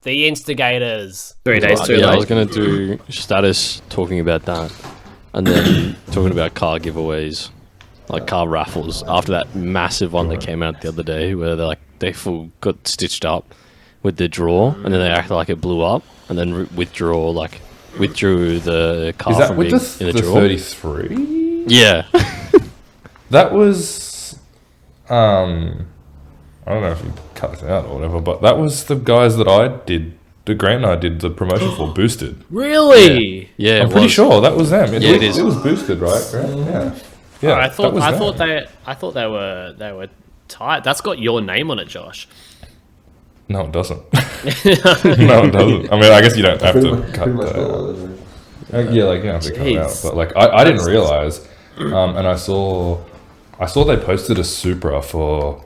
The instigators. 3 days too Yeah, I late. was going to do status talking about that. And then talking about car giveaways. Like car raffles. After that massive one that came out the other day where they full got stitched up with the draw. And then they acted like it blew up. And then withdrew the car Is that from with being in the the draw. 33? Yeah. That was, I don't know if you cut it out or whatever, but that was the guys that I did, the Grant and I did the promotion for, Boosted. Really? Yeah, I'm pretty sure that was them. Yeah, it is. It was Boosted, right? Grant? Yeah. Yeah, I thought that was them. they were tight. That's got your name on it, Josh. No, it doesn't. No, it doesn't. I mean, I guess you don't have to cut that out. Yeah, like you don't have to cut it out. Jeez. But like, I didn't realize, and I saw they posted a Supra for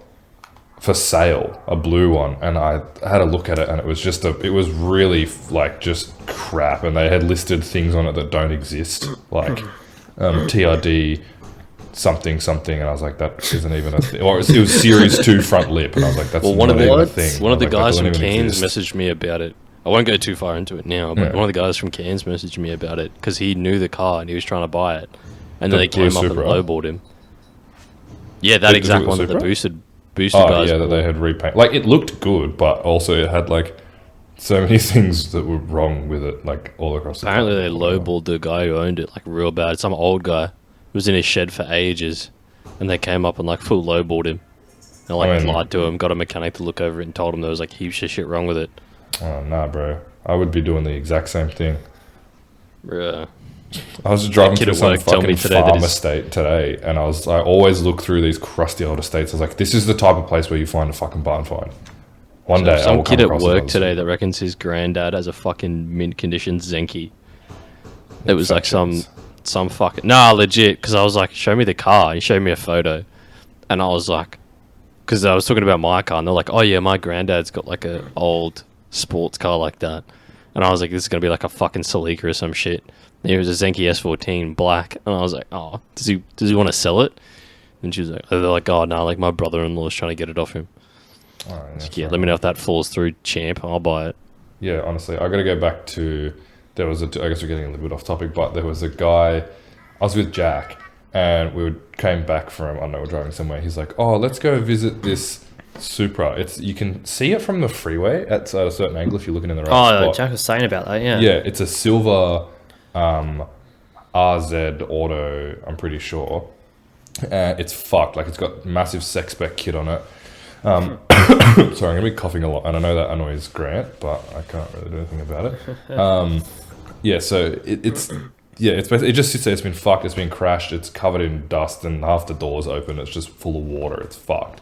sale, a blue one, and I had a look at it, and it was really like just crap, and they had listed things on it that don't exist, like TRD something, and I was like, that isn't even a thing. Or it was Series 2 front lip, and I was like, that's Well, not even a thing. one of the Like, that guys doesn't from even Cairns exist. messaged me about it. I won't go too far into it now, but Yeah. one of the guys from Cairns messaged me about it because he knew the car and he was trying to buy it, and The then they blue came up and Supra? lowballed him. Yeah, that The exact blue one that the Supra? boosted Oh guys. yeah, that they had repainted. Like, it looked good, but also it had like so many things that were wrong with it, like all across the Apparently, they car. lowballed the guy who owned it like real bad. Some old guy who was in his shed for ages, and they came up and like full lowballed him. And like I mean- lied to him, got a mechanic to look over it, and told him there was like heaps of shit wrong with it. Oh nah, bro. I would be doing the exact same thing. Yeah. I was just driving kid through at some work told me fucking today that farm his- estate today, and I always look through these crusty old estates. I was like, this is the type of place where you find a fucking barn find. One day, I Some will kid come at across work another today Supra. that reckons his granddad has a fucking mint condition Zenki. It was like Infections. some fucking legit. Because I was like, show me the car. And he showed me a photo, and I was like, because I was talking about my car, and they're like, oh yeah, my granddad's got like a old sports car like that, and I was like, this is gonna be like a fucking Celica or some shit. And it was a Zenki S14 black, and I was like, oh, does he want to sell it? And she was like, they're like, oh no, like my brother-in-law's trying to get it off him. Oh, Yeah, let me know if that falls through, champ. I'll buy it. Yeah, honestly, I got to go back to, I guess we're getting a little bit off topic, but there was a guy, I was with Jack, and came back from, I don't know, we're driving somewhere. He's like, oh, let's go visit this Supra. You can see it from the freeway at a certain angle if you're looking in the right Oh, spot. Jack was saying about that, yeah. Yeah, it's a silver RZ Auto, I'm pretty sure. It's fucked. Like, it's got massive sex spec kit on it. Sorry, I'm going to be coughing a lot, and I know that annoys Grant, but I can't really do anything about it. Yeah, so it's basically, it just sits there, it's been fucked, it's been crashed, it's covered in dust, and half the door's open, it's just full of water, it's fucked.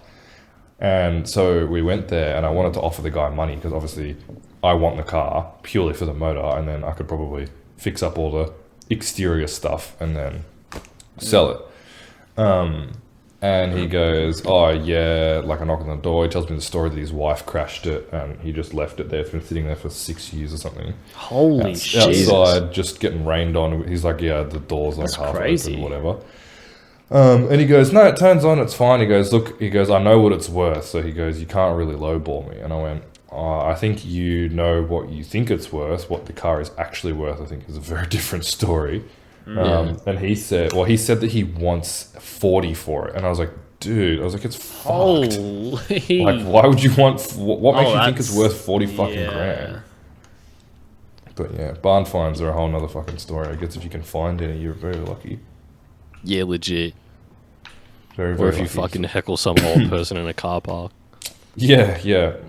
And so we went there, and I wanted to offer the guy money, because obviously I want the car purely for the motor, and then I could probably fix up all the exterior stuff and then sell it. And he goes, oh yeah, like I knock on the door, he tells me the story that his wife crashed it and he just left it there. It's been sitting there for 6 years or something. Holy shit. Outside, just getting rained on. He's like, yeah, the door's like half crazy. open, whatever. And he goes, no, it turns on, it's fine. He goes, look, I know what it's worth. So he goes, you can't really lowball me. And I went, I think you know what you think it's worth. What the car is actually worth, I think, is a very different story. And he said that he wants 40 for it. And I was like, dude, it's fucked. Holy. Like, why would you want, what makes you think it's that's- worth 40 fucking yeah. grand? But yeah, barn finds are a whole nother fucking story. I guess if you can find any, you're very lucky. Yeah, legit. Very, Or very if you lucky. fucking heckle some old person in a car park. Yeah.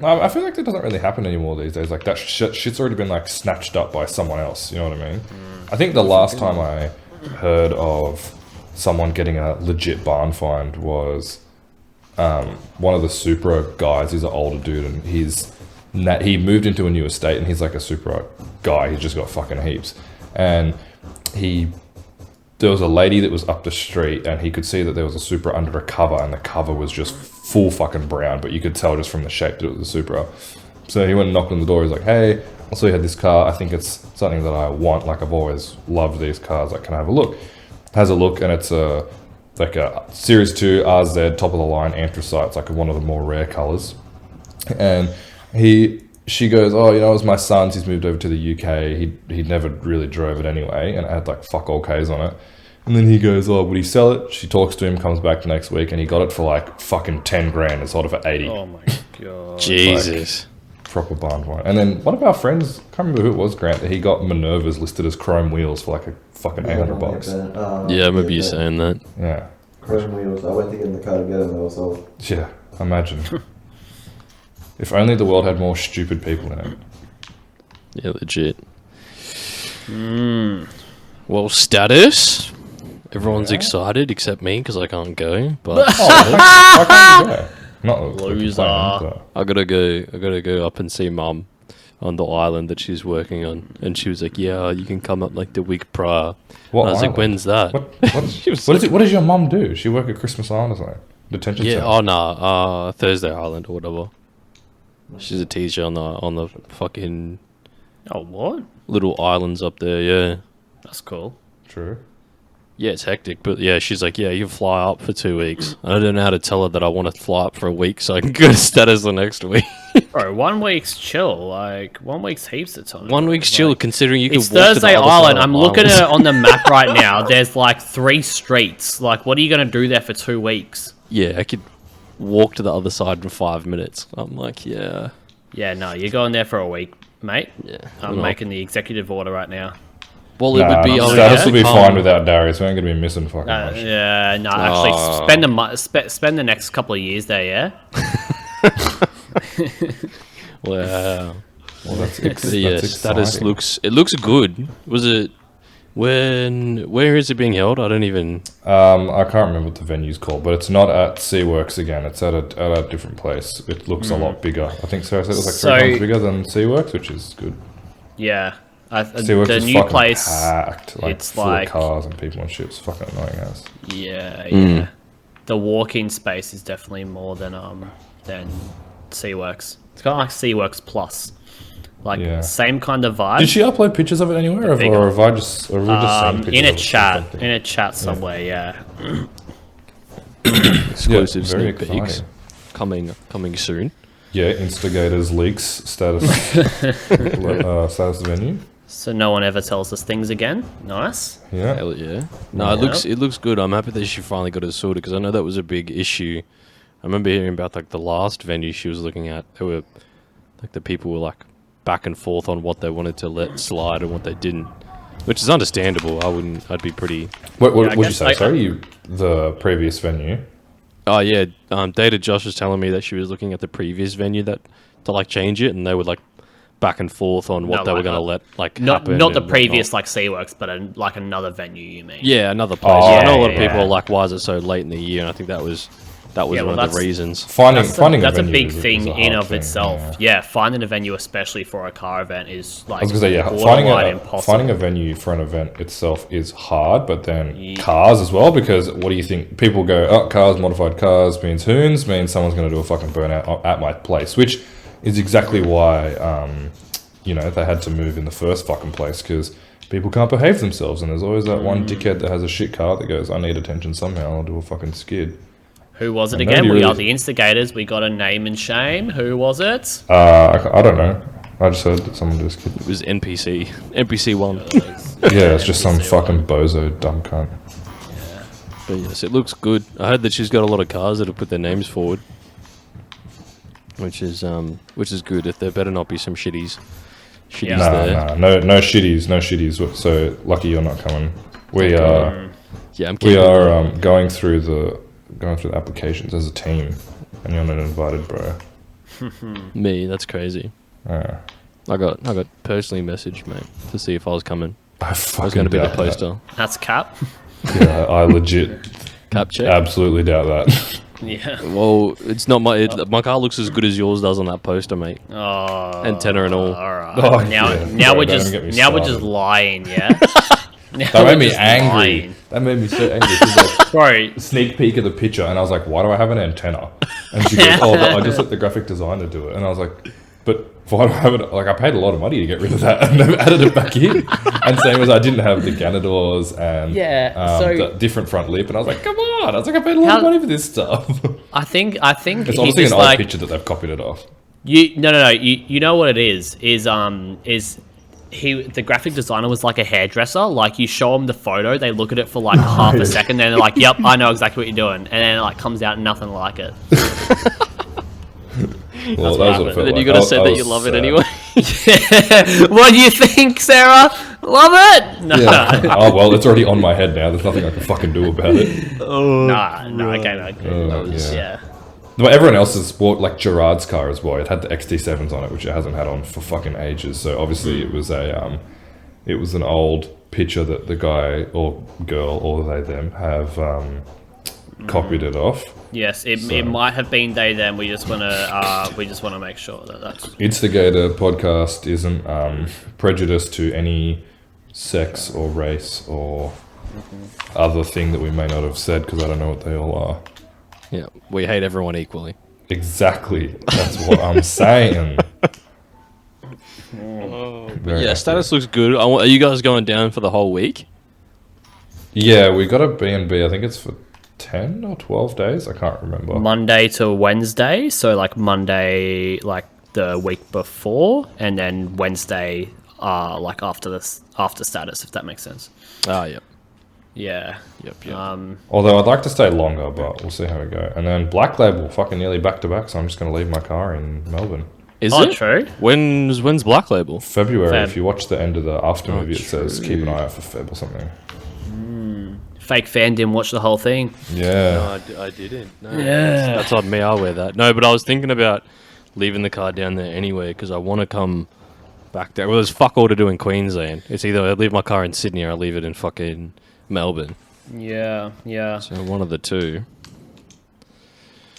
I feel like that doesn't really happen anymore these days. Like, that shit's already been like snatched up by someone else. You know what I mean? I think the last time I heard of someone getting a legit barn find was one of the Supra guys. He's an older dude, and he moved into a new estate, and he's like a Supra guy. He's just got fucking heaps, and there was a lady that was up the street, and he could see that there was a Supra under a cover, and the cover was just full fucking brown, but you could tell just from the shape that it was a Supra. So he went and knocked on the door. He's like, hey, I saw you had this car. I think it's something that I want. Like, I've always loved these cars. Like, can I have a look? Has a look, and it's like a Series 2 RZ, top of the line, anthracite. It's like one of the more rare colors. And he she goes, oh, you know, it was my son's. He's moved over to the UK. He never really drove it anyway, and it had like fuck all K's on it. And then he goes, oh, would he sell it? She talks to him, comes back next week, and he got it for like fucking 10 grand and sold it for 80. Oh my god. Jesus. Like, proper barn wine. And then one of our friends, can't remember who it was, Grant, that he got Minervas listed as chrome wheels for like a fucking $800. Yeah, I remember you saying that. Yeah. Chrome wheels. I went to get in the car to get them. They were sold. Yeah, imagine. If only the world had more stupid people in it. Yeah, legit. Well, status. Everyone's excited except me because I can't go. But Why can't you go? Not a Loser. complaint, but- I gotta go up and see Mum on the island that she's working on. And she was like, "Yeah, you can come up like the week prior." What And I was like, island? "When's that?" What does your mum do? Does she work at Christmas Island or something? Detention Yeah. center? Oh no. Thursday Island or whatever. She's a teacher on the fucking Oh, what? little islands up there. Yeah. That's cool. True. Yeah, it's hectic, but yeah, she's like, yeah, you can fly up for 2 weeks. I don't know how to tell her that I want to fly up for a week so I can go to status the next week. Bro, 1 week's chill. Like, 1 week's heaps of time. 1 week's chill, considering you can It's walk to the Thursday other side Island. of I'm the looking island. at it on the map right now. There's like 3 streets. Like, what are you going to do there for 2 weeks? Yeah, I could walk to the other side in 5 minutes. I'm like, yeah. Yeah, no, you're going there for a week, mate. Yeah. I'm making the executive order right now. Well, it would be... Nah, I mean, status yeah, will be come- fine without Darius. We ain't gonna be missing fucking much. Yeah, no, actually, Oh. spend the next couple of years there, yeah? Wow. Well, that's Yeah, status looks good. Was it... Where is it being held? I don't even... I can't remember what the venue's called, but it's not at Seaworks again. It's at a different place. It looks a lot bigger. I think Sarah said it was like 3 times bigger than Seaworks, which is good. Yeah. Seaworks The is new fucking place, packed, like it's full like- of cars and people and shit. It's fucking annoying as. yeah. The walk-in space is definitely more than Seaworks. It's kind of like Seaworks Plus. Like, Yeah. same kind of vibe. Did she upload pictures of it anywhere, or bigger. have we just seen pictures in of a it or chat, something? in a chat somewhere, yeah. Exclusive very sneak peeks exciting. coming soon. Yeah, instigators leaks status status venue. So no one ever tells us things again. Nice. Yeah. Hell yeah. No, it looks good. I'm happy that she finally got it sorted because I know that was a big issue. I remember hearing about like the last venue she was looking at. They were like the people were like back and forth on what they wanted to let slide and what they didn't, which is understandable. I'd be pretty. What Yeah, I would you guess say? Sorry, the previous venue. Oh yeah, Data Josh was telling me that she was looking at the previous venue that to like change it, and they would like back and forth on what No, they were like, going to let like Not happen. not the and previous whatnot. like Seaworks, but like another venue. You mean? Yeah, another place. Oh, I know a lot of yeah, people yeah. are like, "Why is it so late in the year?" And I think that was well, one of the that's- reasons. Finding That's a venue big is thing a in hard of thing, itself. Yeah. Finding a venue, especially for a car event, is like I was gonna say, yeah, borderline impossible. finding a venue for an event itself is hard, but then cars as well, because what do you think? People go, oh, cars, modified cars means hoons, means someone's gonna do a fucking burnout at my place, which is exactly why, they had to move in the first fucking place, because people can't behave themselves, and there's always that one dickhead that has a shit car that goes, I need attention somehow, I'll do a fucking skid. Who was it And again? nobody We are really- the instigators. We got a name and shame. Who was it? I don't know. I just heard that someone just kid. It was NPC 1. Yeah, it's just some fucking bozo dumb cunt. But yes, it looks good. I heard that she's got a lot of cars that'll put their names forward, which is good. If there better not be some shitties Yeah. there. No shitties. So lucky you're not coming. We are Yeah, I'm keeping. going through the applications as a team, and you're not invited, bro. Me, that's crazy. Yeah. I got personally messaged, mate, to see if I was coming. I I was fucking going to be the doubt poster. That's Cap. that. Yeah, I legit Cap check. absolutely doubt that. Yeah. Well, it's not my car looks as good as yours does on that poster, mate. Oh. Antenna and all. All right. Oh, now, yeah. now Bro, we're don't just get me now we're started. just lying, yeah. Now That we're made me just angry. lying. That made me so angry. She's like, Bro, sneak peek of the picture, and I was like, why do I have an antenna? And she goes, oh, I just let the graphic designer do it. And I was like, but why do I have it? Like, I paid a lot of money to get rid of that, and they've added it back in. And same as I didn't have the Ganadors and Yeah, so- the different front lip, and I was like, come on! I was like, I paid a lot of How- money for this stuff. I think It's he honestly an just old like picture that they've copied it off. No. You know what it is the graphic designer was like a hairdresser. Like, you show them the photo, they look at it for like half a second, then they're like, "Yep, I know exactly what you're doing," and then it like comes out nothing like it. Well, that was what it felt And then like. you gotta I say that was you love it sad. anyway. What do you think, Sarah? Love it? No, Yeah. Oh well, it's already on my head now. There's nothing I can fucking do about it. okay. Yeah. But everyone else has bought like Gerard's car as well. It had the XT7s on it, which it hasn't had on for fucking ages. So obviously it was an old picture that the guy or girl or they them have copied it off. Yes, it might have been they them. We just wanna make sure that that's Instigator podcast isn't prejudiced to any sex or race or other thing that we may not have said, because I don't know what they all are. Yeah, we hate everyone equally. Exactly. That's what I'm saying. Very Yeah, status looks good. Are you guys going down for the whole week? Yeah, we got a B&B. I think it's for 10 or 12 days. I can't remember. Monday to Wednesday. So like Monday, like the week before, and then Wednesday, like after status, if that makes sense. Ah, yep. Yeah. Yep. Although I'd like to stay longer, but we'll see how we go. And then Black Label, fucking nearly back to back, so I'm just going to leave my car in Melbourne. Is Oh, it? true. When's Black Label? February, Feb. if you watch the end of the after movie, it true. says keep an eye out for Feb or something. Fake fan didn't watch the whole thing. Yeah. I didn't. No, Yeah. that's on me. I'll wear that. No, but I was thinking about leaving the car down there anyway because I want to come back there. Well, there's fuck all to do in Queensland. It's either I leave my car in Sydney or I leave it in fucking Melbourne. Yeah. So one of the two.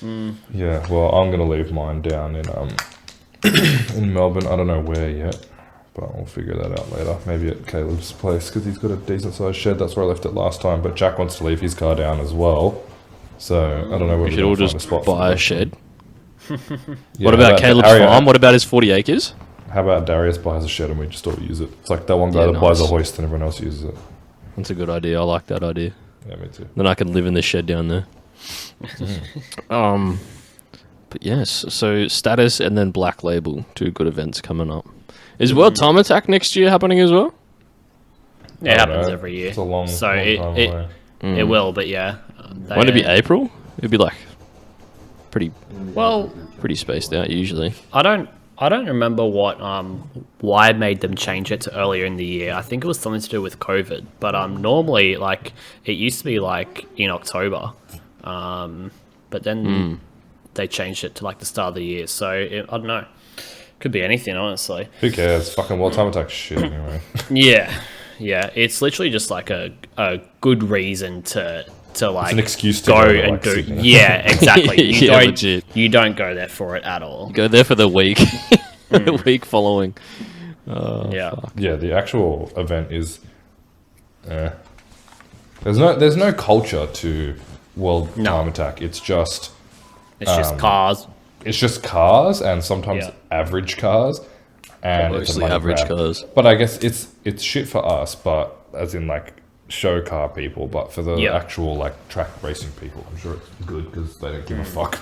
Yeah, well, I'm going to leave mine down in in Melbourne. I don't know where yet, but we'll figure that out later. Maybe at Caleb's place, because he's got a decent sized shed. That's where I left it last time. But Jack wants to leave his car down as well. So I don't know where We should all just spot buy for a shed. Yeah, What about Caleb's farm? What about his 40 acres? How about Darius buys a shed and we just all use it? It's like that one guy Yeah, that buys a nice. hoist and everyone else uses it. That's a good idea. I like that idea. Yeah, me too. Then I can live in the shed down there. But yes, so status and then Black Label, two good events coming up. Is World Time Attack next year happening as well? It I don't happens know. every year. It's a long, so long it, time it, away. it will, but yeah. Won't it be April? It'd be like pretty Well, spaced out usually. I don't remember what why made them change it to earlier in the year. I think it was something to do with COVID. But normally, like, it used to be like in October, but then they changed it to like the start of the year. So I don't know. Could be anything, honestly. Who cares? Fucking World Time Attack shit anyway. Yeah. It's literally just like a good reason to like an excuse to go go to, and like, do. Sydney. Yeah, exactly. Yeah, legit. You don't go there for it at all. Go there for the week. The week following. Yeah. Yeah, the actual event is. There's no culture to World Time Attack. It's just cars. It's just cars and sometimes Yeah. average cars, and it's a Mostly money average grab. cars. But I guess it's shit for us, but as in like show car people. But for the Yeah. actual like track racing people, I'm sure it's good because they don't give a fuck.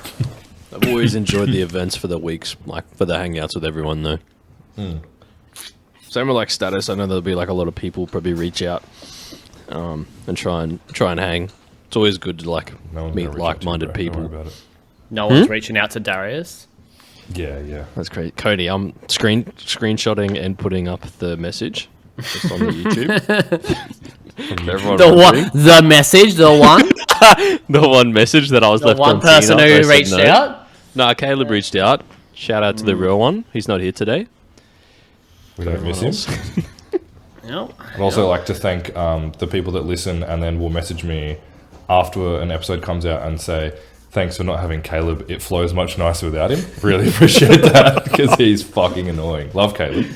I've always enjoyed the events for the weeks, like for the hangouts with everyone though. Same with like status. I know there'll be like a lot of people probably reach out and try and hang. It's always good to like No one's meet gonna reach out to you, like-minded bro. Don't worry people. about it. No one's reaching out to Darius. Yeah. That's great, Cody. I'm screenshotting and putting up the message just on the YouTube. Everyone The wondering. one, the message, the one, The one message that I was the left one on person Tina, I who said reached no. out. No, Caleb reached out. Shout out to the real one. He's not here today. We don't miss him. Else. Yep. I'd also like to thank the people that listen and then will message me after an episode comes out and say, thanks for not having Caleb. It flows much nicer without him. Really appreciate that because he's fucking annoying. Love Caleb.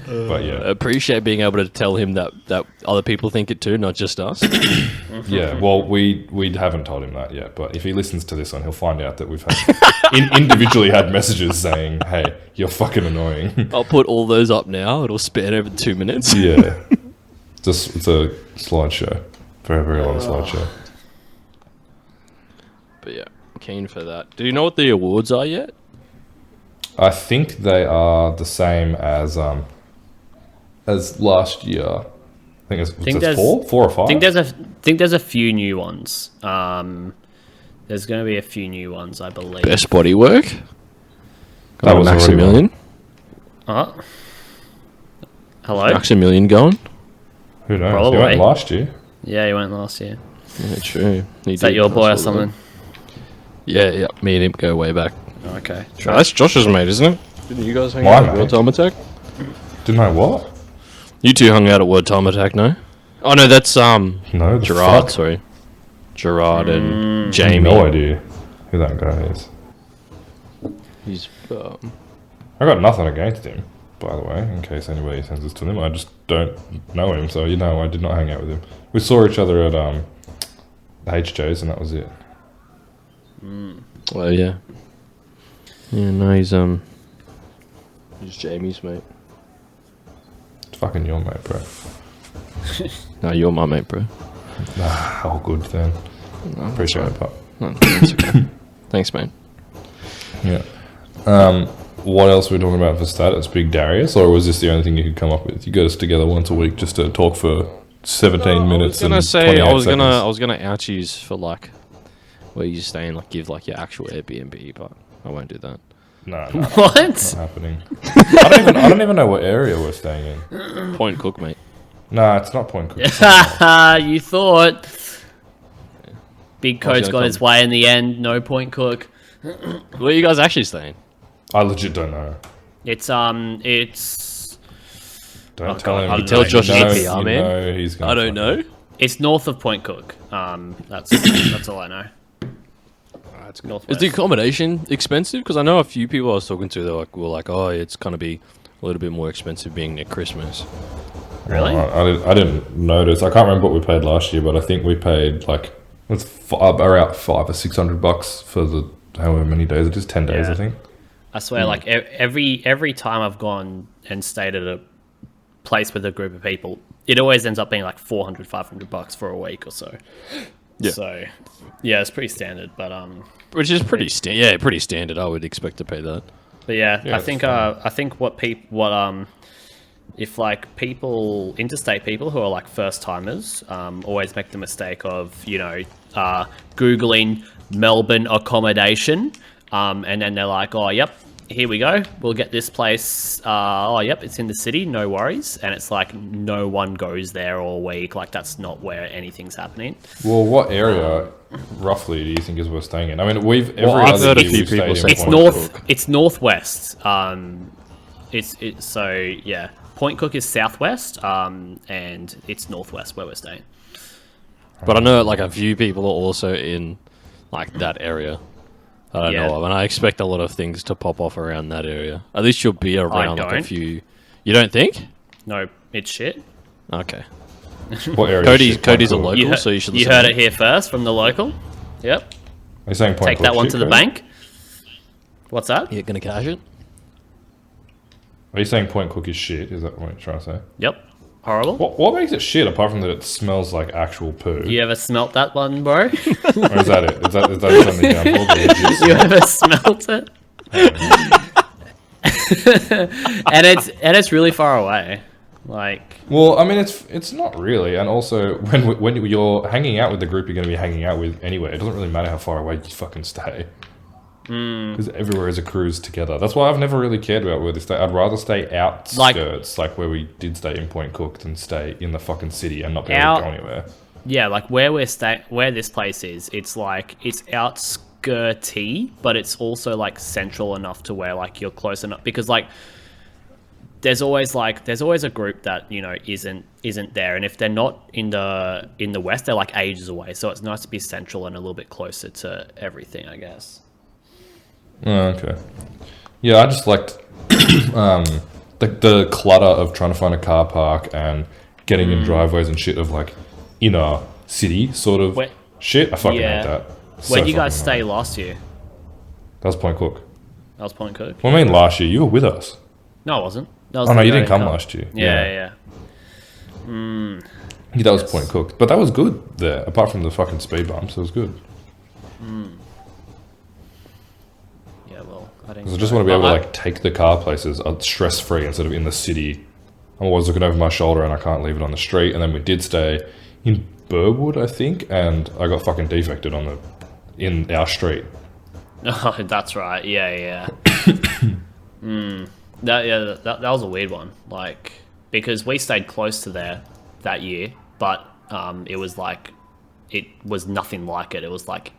But yeah. Appreciate being able to tell him that other people think it too, not just us. Yeah, well, we haven't told him that yet, but if he listens to this one, he'll find out that we've had individually had messages saying, hey, you're fucking annoying. I'll put all those up now. It'll span over 2 minutes. Yeah. It's a slideshow. Very, very long slideshow. But yeah, keen for that. Do you know what the awards are yet? I think they are the same as last year. I think it's four or five. think there's a few new ones. There's going to be a few new ones, I believe. Best bodywork. That was Maximilian. Hello. Maximilian going. Who knows? Probably. He went last year. Yeah, he went last year. Yeah, true. Is that your boy or something? Yeah. Me and him go way back. Okay. No, that's Josh's mate, isn't it? Didn't you guys hang My out at mate? World Time Attack? Didn't I what? You two hung out at World Time Attack, no? Oh no, that's No, the Gerard. fuck? Sorry, Gerard and I have Jamie. no idea who that guy is. He's I got nothing against him, by the way, in case anybody sends this to him. I just don't know him, so I did not hang out with him. We saw each other at the HJs, and that was it. well, yeah. Yeah, no, he's Jamie's mate. It's fucking your mate, bro. No, you're my mate, bro. Nah, all good then. No, Appreciate it, pup. No, that's okay. Thanks, mate. Yeah. What else were we talking about for status? Big Darius, or was this the only thing you could come up with? You got us together once a week just to talk for 17 minutes. I was gonna and say I was seconds. gonna out yous for like where you stay and like give like your actual Airbnb, but I won't do that. No, What? not happening. I don't even know what area we're staying in. Point Cook, mate. Nah, it's not Point Cook. It's somewhere You thought. Big Why's Coat's he got gonna his way in the end. No Point Cook. Where are you guys actually staying? I legit don't know. It's Don't Oh, tell God, him. I You tell Josh you it's know, PR, you man. know he's gonna I don't know. it's north of Point Cook. That's all I know. It's Is northwest. the accommodation expensive? Because I know a few people I was talking to, were like, oh, it's gonna be a little bit more expensive being near Christmas. Really? I didn't notice. I can't remember what we paid last year, but I think we paid like it's around $500 or $600 for the however many days it is. 10 days, Yeah. I think. I swear, like every time I've gone and stayed at a place with a group of people, it always ends up being like $400-$500 for a week or so. Yeah. So, yeah, it's pretty standard. But Which is pretty pretty standard. I would expect to pay that. But yeah, Yeah, I think if like people, interstate people who are like first timers, always make the mistake of googling Melbourne accommodation, and then they're like, oh yep, here we go, we'll get this place. Oh yep, it's in the city, no worries. And it's like no one goes there all week. Like that's not where anything's happening. Well, what area roughly do you think is worth staying in? I mean, I've heard a year few we've stayed people in say It's Point north. Cook. It's northwest. So yeah, Point Cook is southwest, and it's northwest where we're staying. But I know like a few people are also in like that area. I don't Yeah. know of, and I expect a lot of things to pop off around that area. At least you'll be around like a don't. few. You don't think? No, it's shit. Okay. What area? Cody's is Point a Cook? local, so you should. You listen heard to it here first from the local. Yep. Are you saying Point Take Cook that one shit, to the Cody? bank. What's that? Yeah, gonna cash it. Are you saying Point Cook is shit? Is that what you're trying to say? Yep. Horrible. What makes it shit apart from that it smells like actual poo? You ever smelt that one, bro? Or is that it? Is that on the example? The legit You ever smelt it? and it's really far away. Like Well, I mean, it's not really, and also when you're hanging out with the group you're going to be hanging out with anyway, it doesn't really matter how far away you fucking stay. Because everywhere is a cruise together. That's why I've never really cared about where they stay. I'd rather stay outskirts, like where we did stay in Point Cook, than stay in the fucking city and not be able to go anywhere. yeah, like where where this place is, it's like it's outskirty, but it's also like central enough to where like you're close enough, because like there's always a group that isn't there, and if they're not in the west, they're like ages away. So it's nice to be central and a little bit closer to everything, I guess. Oh, okay. Yeah, I just liked the clutter of trying to find a car park and getting in driveways and shit of like inner city sort of shit. I fucking hate that. Where'd you So guys fucking stay annoying. last year? That was Point Cook. That was Point Cook. What do I mean last year? You were with us. No, I wasn't. That was Oh no, the you year I didn't come last year. Yeah. Yeah, that was Point Cook. But that was good there, apart from the fucking speed bumps. It was good. Yeah, well, Because I just want to be able to like take the car places stress free instead of in the city. I'm always looking over my shoulder and I can't leave it on the street. And then we did stay in Burwood, I think, and I got fucking defected in our street. Oh, that's right. Yeah. That was a weird one. Like, because we stayed close to there that year, but it was nothing like it. It was like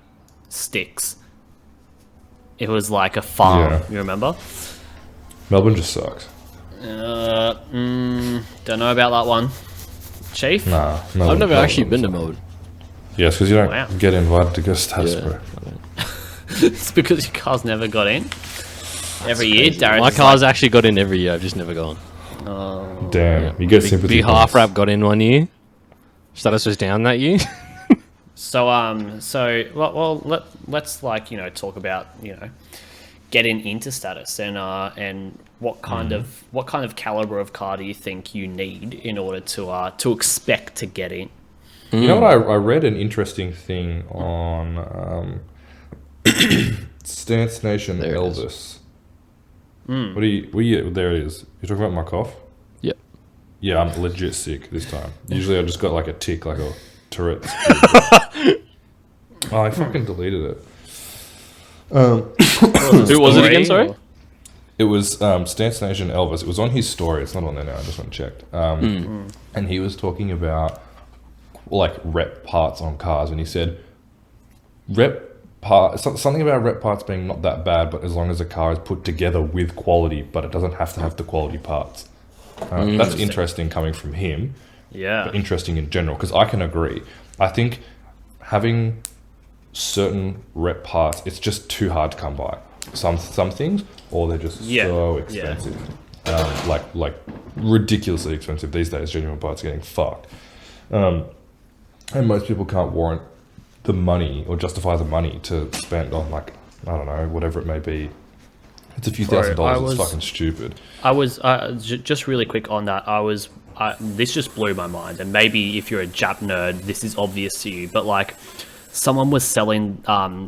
sticks. It was like a farm. Yeah. You remember? Melbourne just sucks. Don't know about that one. Chief? Nah, I've never actually been to Melbourne. Yes, because you don't get invited to go status, bro. It's because your car's never got in. Every year, Darren. My car's actually got in every year. I've just never gone. Damn, you get sympathy. Big half wrap got in one year. Status was down that year. Let's talk about getting into status and what kind of caliber of car do you think you need in order to expect to get in? You know what? I read an interesting thing on Stance Nation There it Elvis. What do you? There it is. You talking about my cough? Yep. Yeah, I'm legit sick this time. Usually I just got like a tick, like a Tourette's. Oh, I fucking deleted it. Who was it again? Sorry. It was Stance Nation Elvis. It was on his story. It's not on there now. I just went and checked. And he was talking about like rep parts on cars, and he said something about rep parts being not that bad, but as long as a car is put together with quality, but it doesn't have to have the quality parts. That's interesting coming from him. Yeah. But interesting in general, because I can agree. I think having certain rep parts, it's just too hard to come by. Some things, or they're just so expensive. Like ridiculously expensive these days. Genuine parts are getting fucked. And most people can't warrant the money or justify the money to spend on, like, I don't know, whatever it may be. It's a few $1,000s. It's fucking stupid. I was just really quick on that. This just blew my mind, and maybe if you're a Jap nerd, this is obvious to you. But like, someone was selling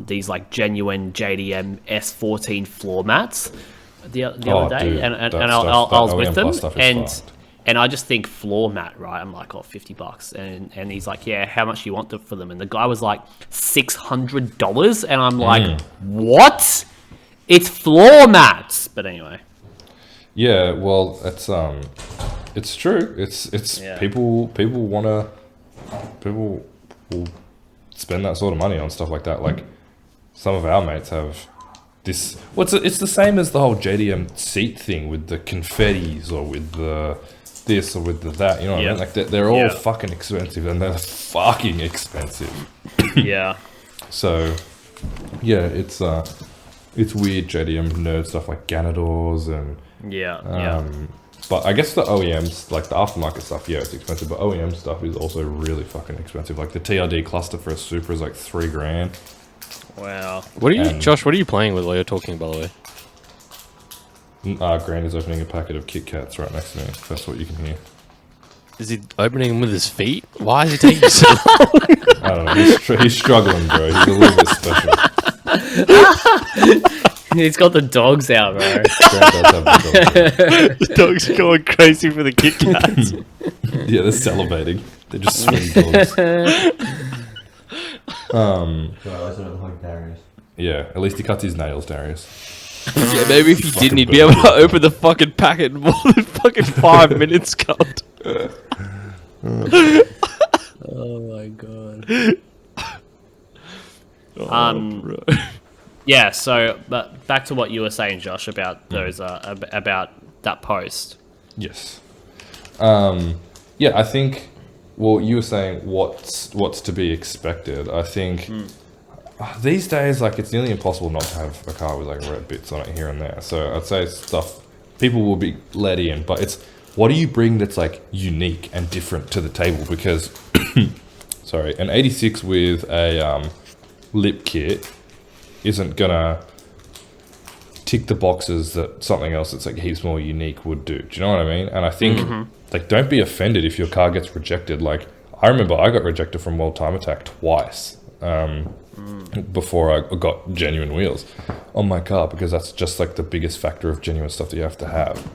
these like genuine JDM S14 floor mats the other day, dude, and that I was with them, stuff is and I just think floor mat, right? I'm like, $50, and he's like, yeah, how much do you want for them? And the guy was like, $600, and I'm like, what? It's floor mats. But anyway. Yeah, well, it's true. It's people will spend that sort of money on stuff like that. Like, some of our mates have this. It's the same as the whole JDM seat thing with the confettis, or with the this, or with the that. You know what I mean? Like, they're all fucking expensive, and they're fucking expensive. Yeah. So, yeah, it's weird JDM nerd stuff like Ganadors and but I guess the OEMs, like the aftermarket stuff, it's expensive, but OEM stuff is also really fucking expensive. Like the TRD cluster for a Supra is like $3,000. Wow. Josh, what are you playing with while you're talking, by the way? Grant is opening a packet of Kit Kats right next to me. That's what you can hear. Is he opening them with his feet? Why is he taking so long? I don't know. He's struggling, bro. He's a little bit special. He's got the dogs out, bro. Grant does have the The dogs are going crazy for the Kit Kats. Yeah, they're salivating. They're just swing dogs. Yeah, at least he cuts his nails, Darius. Yeah, maybe if he didn't, he'd be able to open the fucking packet in more than fucking 5 minutes, cunt. Oh my god. Bro. Yeah, so but back to what you were saying, Josh, about those about that post. Yes. Yeah, I think. Well, you were saying what's to be expected. I think these days, like, it's nearly impossible not to have a car with like red bits on it here and there. So I'd say stuff people will be let in, but it's what do you bring that's like unique and different to the table? Because sorry, an 86 with a lip kit isn't gonna tick the boxes that something else that's like heaps more unique would do. Do you know what I mean? And I think like, don't be offended if your car gets rejected. Like, I remember I got rejected from World Time Attack twice. before I got genuine wheels on my car, because that's just like the biggest factor of genuine stuff that you have to have.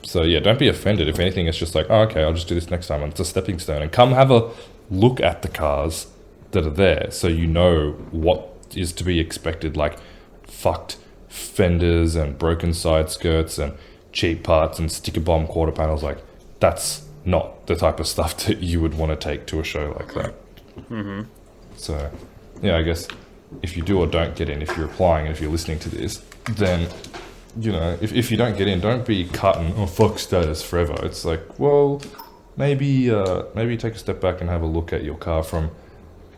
So yeah, don't be offended. If anything, it's just like, oh, okay, I'll just do this next time, and it's a stepping stone. And come have a look at the cars that are there, so you know what is to be expected, like fucked fenders and broken side skirts and cheap parts and sticker bomb quarter panels. Like, that's not the type of stuff that you would want to take to a show like that. So yeah, I guess if you do or don't get in, if you're applying and if you're listening to this, then, you know, if you don't get in, don't be cutting, oh, fuck status forever. It's like, well, maybe take a step back and have a look at your car from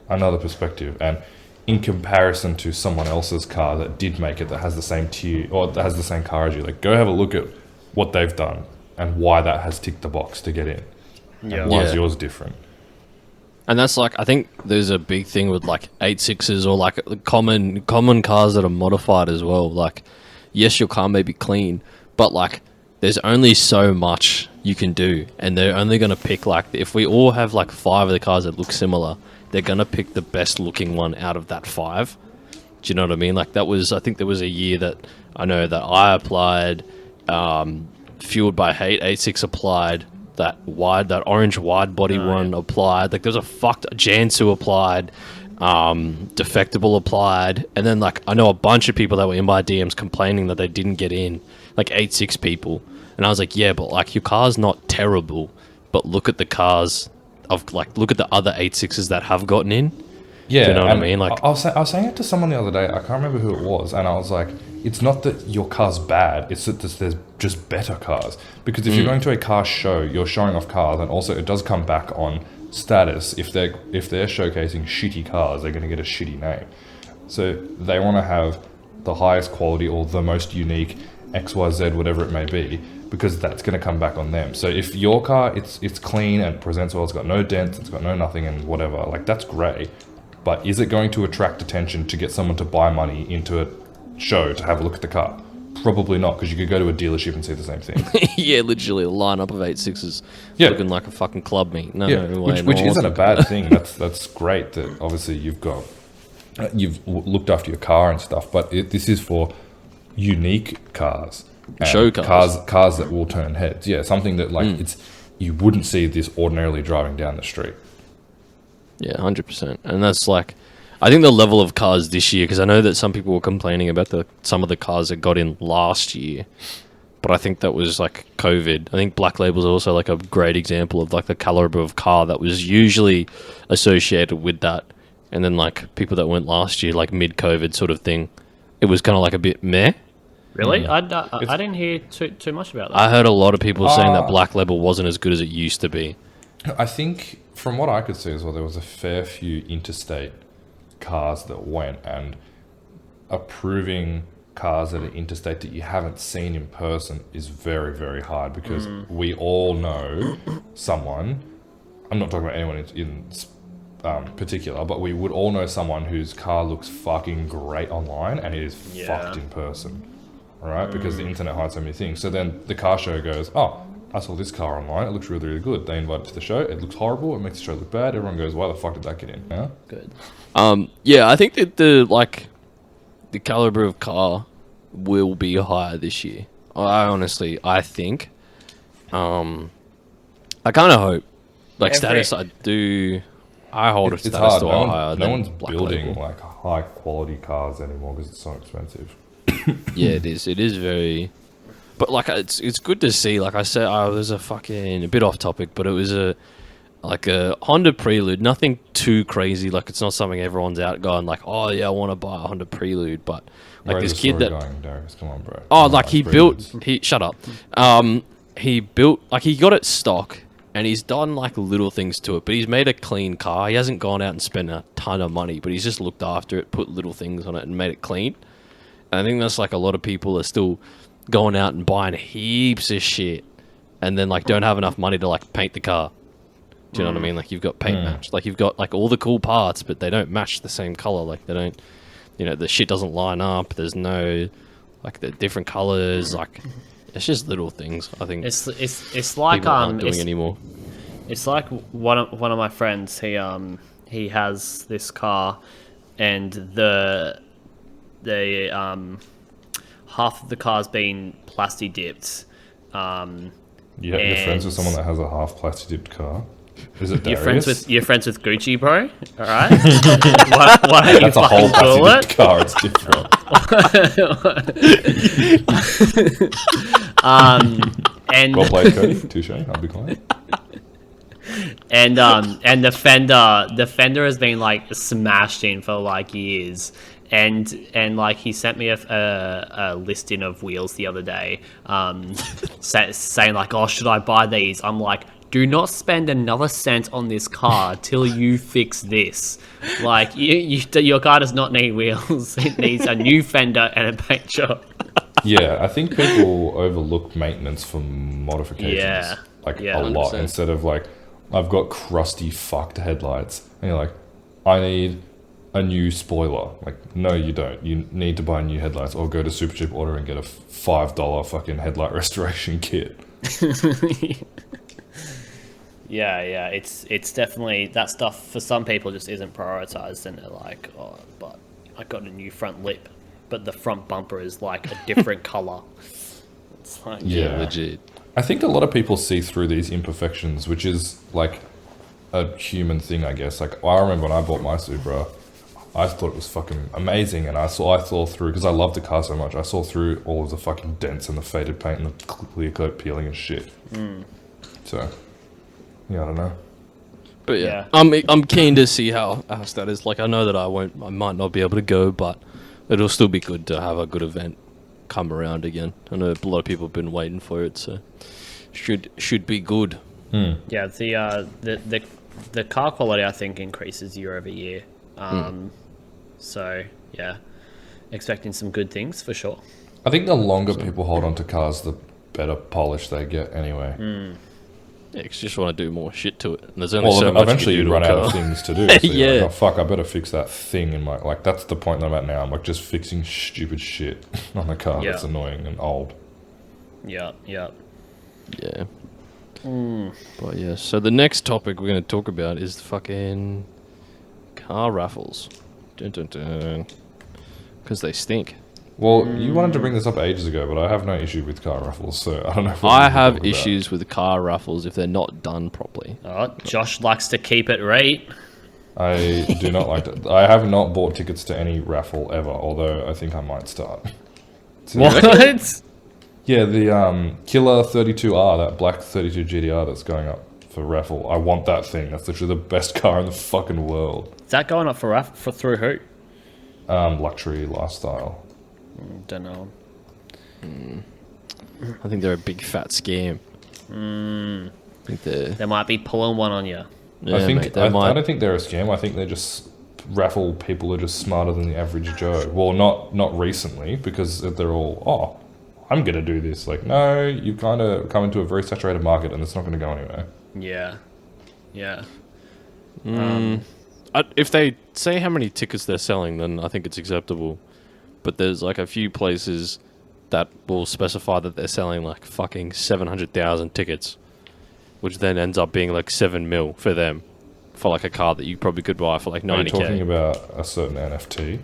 another perspective, and in comparison to someone else's car that did make it, that has the same tier, or that has the same car as you, like, go have a look at what they've done and why that has ticked the box to get in. And why is yours different? And that's like, I think there's a big thing with like 8.6s or like common cars that are modified as well. Like, yes, your car may be clean, but like there's only so much you can do, and they're only going to pick, like, if we all have like 5 of the cars that look similar, they're going to pick the best looking one out of that 5. Do you know what I mean? Like, I think there was a year that I know that I applied, Fueled by Hate 8.6 applied, that orange wide body one applied, like there's a fucked Jansu applied, Defectable applied, and then like I know a bunch of people that were in my DMs complaining that they didn't get in, like 8.6 people, and I was like, yeah, but like your car's not terrible, but look at the cars look at the other 8.6s that have gotten in. Yeah, do you know what I mean? Like, I was saying it to someone the other day. I can't remember who it was, and I was like, it's not that your car's bad, it's that there's just better cars. Because if you're going to a car show, you're showing off cars, and also it does come back on status. If they're showcasing shitty cars, they're going to get a shitty name. So they want to have the highest quality or the most unique XYZ, whatever it may be, because that's going to come back on them. So if your car, it's clean and presents well, it's got no dents, it's got no nothing and whatever, like, that's great. But is it going to attract attention to get someone to buy money into a show to have a look at the car? Probably not, because you could go to a dealership and see the same thing. Yeah, literally a lineup of 8.6s looking like a fucking club meet. No way. Which isn't a bad thing. That's great that obviously you've looked after your car and stuff, but this is for unique cars. Show cars. Cars that will turn heads. Yeah, something that like you wouldn't see this ordinarily driving down the street. Yeah, 100%. And that's like, I think the level of cars this year, because I know that some people were complaining about some of the cars that got in last year, but I think that was like COVID. I think Black Label's also like a great example of like the caliber of car that was usually associated with that. And then like people that went last year, like mid-COVID sort of thing, it was kind of like a bit meh. Really? I didn't hear too much about that. I heard a lot of people saying that Black Label wasn't as good as it used to be. I think from what I could see as well, there was a fair few interstate cars that went, and approving cars that are interstate that you haven't seen in person is very, very hard, because we all know someone, I'm not talking about anyone in particular, but we would all know someone whose car looks fucking great online and it is fucked in person, right? Because the internet hides so many things. So then the car show goes, oh, I saw this car online, it looks really, really good. They invite it to the show, it looks horrible, it makes the show look bad. Everyone goes, why the fuck did that get in? Yeah? Good. Yeah, I think that the caliber of car will be higher this year. I think. I kind of hope. Like, status, I hold It's status hard. to higher. No one's Black building Label. like high quality cars anymore because it's so expensive. Yeah, it is. It is very. But like, it's good to see. Like I said, I was a bit off topic, but it was a Honda Prelude. Nothing too crazy. Like, it's not something everyone's out going like, oh yeah, I want to buy a Honda Prelude. But like, Where's this the kid story that going, Darius? Come on, bro. oh, Come like on, he Preludes. built. He shut up. He built, like, he got it stock. And he's done like little things to it, but he's made a clean car. He hasn't gone out and spent a ton of money, but he's just looked after it, put little things on it, and made it clean. And I think that's like a lot of people are still going out and buying heaps of shit, and then like don't have enough money to like paint the car. Do you know what I mean? Like, you've got paint match, like you've got like all the cool parts, but they don't match the same color. Like, they don't, the shit doesn't line up. There's no like the different colors. Like, it's just little things. I think It's like people aren't doing anymore. It's like one of my friends. He he has this car, and the half of the car's been plasti dipped. Yeah, you're friends with someone that has a half plastic dipped car. Is it You're Darius? friends with Gucci, bro. All right. why don't you That's a whole fucking cool plastic it? dipped car. It's different. And Well played, Cody. Touche. I'll be quiet. and the fender has been like smashed in for like years. And like he sent me a listing of wheels the other day, saying like, oh, should I buy these? I'm like, do not spend another cent on this car till you fix this. Like your car does not need wheels; it needs a new fender and a paint job. Yeah, I think people overlook maintenance for modifications. Yeah. Like Yeah, a lot 100%. instead of like, I've got crusty fucked headlights, and you're like, I need a new spoiler. Like, no, you don't. You need to buy new headlights or go to Supercheap Auto and get a $5 fucking headlight restoration kit. Yeah, it's definitely that stuff for some people just isn't prioritized, and they're like, oh, but I got a new front lip, but the front bumper is like a different color. It's like, Yeah. Legit. I think a lot of people see through these imperfections, which is like a human thing, I guess. Like, I remember when I bought my Supra, I thought it was fucking amazing, and I saw through, because I love the car so much, I saw through all of the fucking dents and the faded paint and the clear coat peeling and shit. So, yeah, I don't know. But Yeah. I'm keen to see how that is. Like, I know that I might not be able to go, but it'll still be good to have a good event come around again. I know a lot of people have been waiting for it, so should be good. Yeah, the car quality I think increases year over year. So yeah, expecting some good things for sure. I think the longer people hold on to cars, the better polish they get anyway. Yeah, 'cause you just want to do more shit to it. And there's only Well, so much eventually you you can do run to a out of car. things to do. So you're Yeah. like, oh fuck, I better fix that thing in my... Like, that's the point that I'm at now. I'm like, just fixing stupid shit on the car that's Yeah. annoying and old. Yeah. Yeah. But yeah, so the next topic we're going to talk about is the fucking car raffles. Dun, dun, dun. 'Cause they stink. Well, you wanted to bring this up ages ago, but I have no issue with car raffles, so I don't know if I we can have talk about issues with car raffles if they're not done properly. Oh, Josh likes to keep it right. I do not like it. I have not bought tickets to any raffle ever, although I think I might start. So- What? Yeah, the Killer 32R, that black 32 GTR that's going up for raffle. I want that thing. That's literally the best car in the fucking world. Is that going up for through who? Luxury lifestyle. Don't know. I think they're a big fat scam. I think they're... They might be pulling one on you. Yeah, I think mate, they I might... don't think they're a scam. I think they're just raffle people who are just smarter than the average Joe. Well, not recently, because they're all, oh, I'm gonna do this. Like, no, you kind of come into a very saturated market, and it's not gonna go anywhere. Yeah. if they say how many tickets they're selling, then I think it's acceptable. But there's like a few places that will specify that they're selling like fucking 700,000 tickets, which then ends up being like 7 mil for them, for like a car that you probably could buy for like Are you 90k. talking about a certain NFT?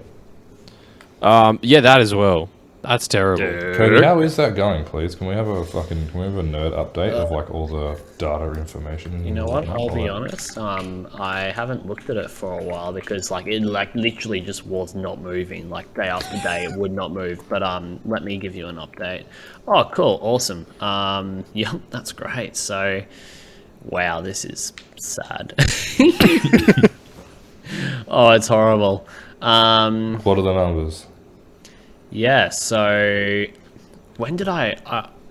Yeah, that as well. That's terrible. Cody, how is that going, please? Can we have a nerd update of like all the data information? You know what? I'll be honest. honest. I haven't looked at it for a while because like it like literally just was not moving. Like day after day, it would not move. But let me give you an update. Oh, cool, awesome. Yep, that's great. So, wow, this is sad. Oh, it's horrible. What are the numbers? Yeah, so when did I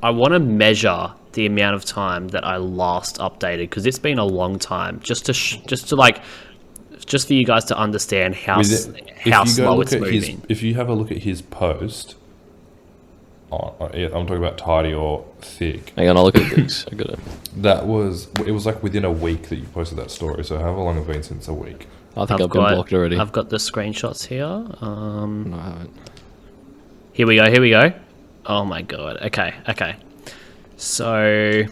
want to measure the amount of time that I last updated because it's been a long time just for you guys to understand how slow it's moving. If you have a look at his post, yeah, I'm talking about tidy or thick. Hang on, I'll look at these. I got it. It was like within a week that you posted that story. So however long have it been since a week? I think I've been blocked already. I've got the screenshots here. No, I haven't. Here we go. Oh my god. Okay. So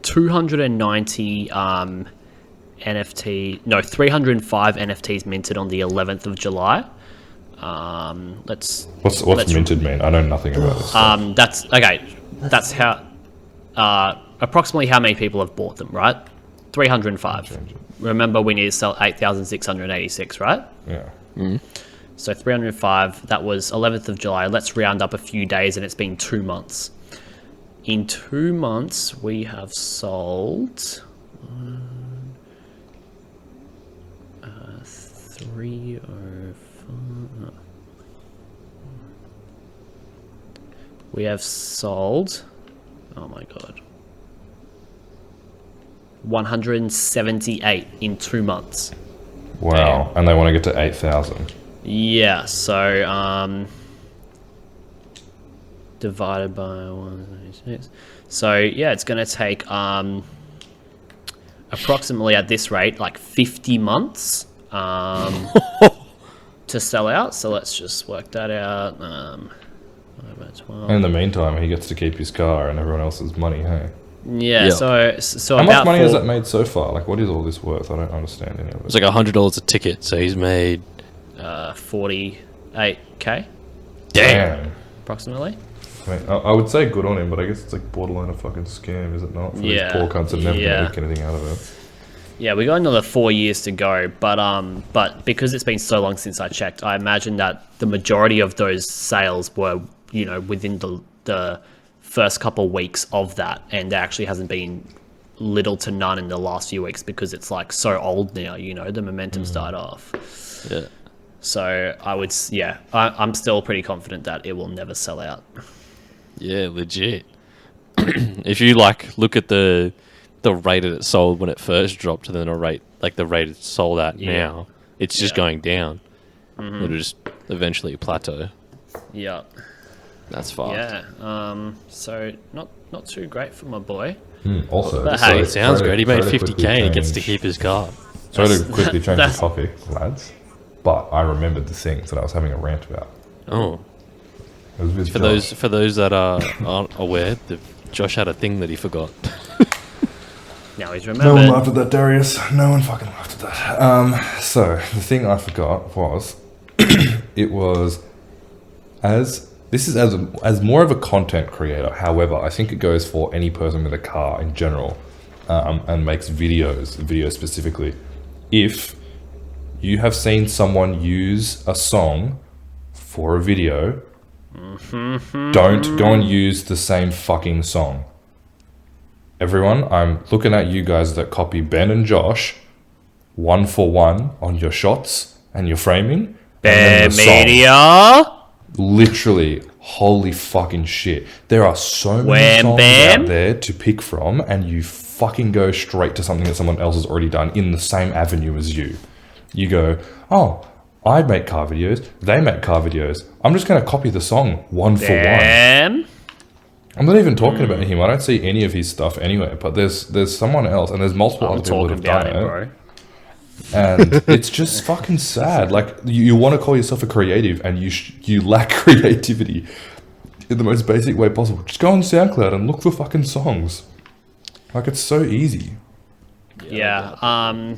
290 305 NFTs minted on the 11th of July. What's minted mean? I know nothing about this. That's okay. That's how approximately how many people have bought them, right? 305. Remember, we need to sell 8,686, right? Yeah. So 305. That was 11th of July. Let's round up a few days, and it's been 2 months. In 2 months, we have sold 305. We have sold, oh my god, 178 in 2 months. Wow. And they want to get to 8,000. Yeah, so divided by 176. So yeah, it's going to take approximately at this rate like 50 months to sell out. So let's just work that out. In the meantime, he gets to keep his car and everyone else's money, hey? Yeah, so how much money has that made so far? Like, what is all this worth? I don't understand any of it. It's like $100 a ticket, so he's made 48k. Damn. Approximately. I mean, I would say good on him, but I guess it's like borderline a fucking scam, is it not? For these poor cunts that never make anything out of it. Yeah, we got another 4 years to go, but because it's been so long since I checked, I imagine that the majority of those sales were, within the first couple weeks of that, and there actually hasn't been little to none in the last few weeks because it's like so old now, the momentum's died off. Yeah. So I'm still pretty confident that it will never sell out. Yeah, legit. If you look at the rate that it sold when it first dropped, and then the rate it's sold at now, it's just going down. It'll just eventually plateau. Yeah. That's fast. Yeah. So not too great for my boy. Also, But hey, it sounds great. He made 50k and he gets to keep his car. Sorry to quickly change the topic, lads. But I remembered the things that I was having a rant about. Oh. It was with Josh. For those that aren't aware, Josh had a thing that he forgot. Now he's No remembered. one laughed at that, Darius. No one fucking laughed at that. So the thing I forgot was, it was this is as more of a content creator. However, I think it goes for any person with a car in general, and makes video specifically. If you have seen someone use a song for a video, don't go and use the same fucking song. Everyone, I'm looking at you guys that copy Ben and Josh 1 for 1 on your shots and your framing. Bear Media. Literally, holy fucking shit. There are so many songs out there to pick from, and you fucking go straight to something that someone else has already done in the same avenue as you. You go, oh, I make car videos, they make car videos. I'm just going to copy the song 1 for 1. I'm not even talking about him. I don't see any of his stuff anywhere, but there's someone else, and there's multiple other people that have done it. Bro. And it's just fucking sad. Like, you want to call yourself a creative, and you lack creativity in the most basic way possible. Just go on SoundCloud and look for fucking songs. Like, it's so easy. Yeah.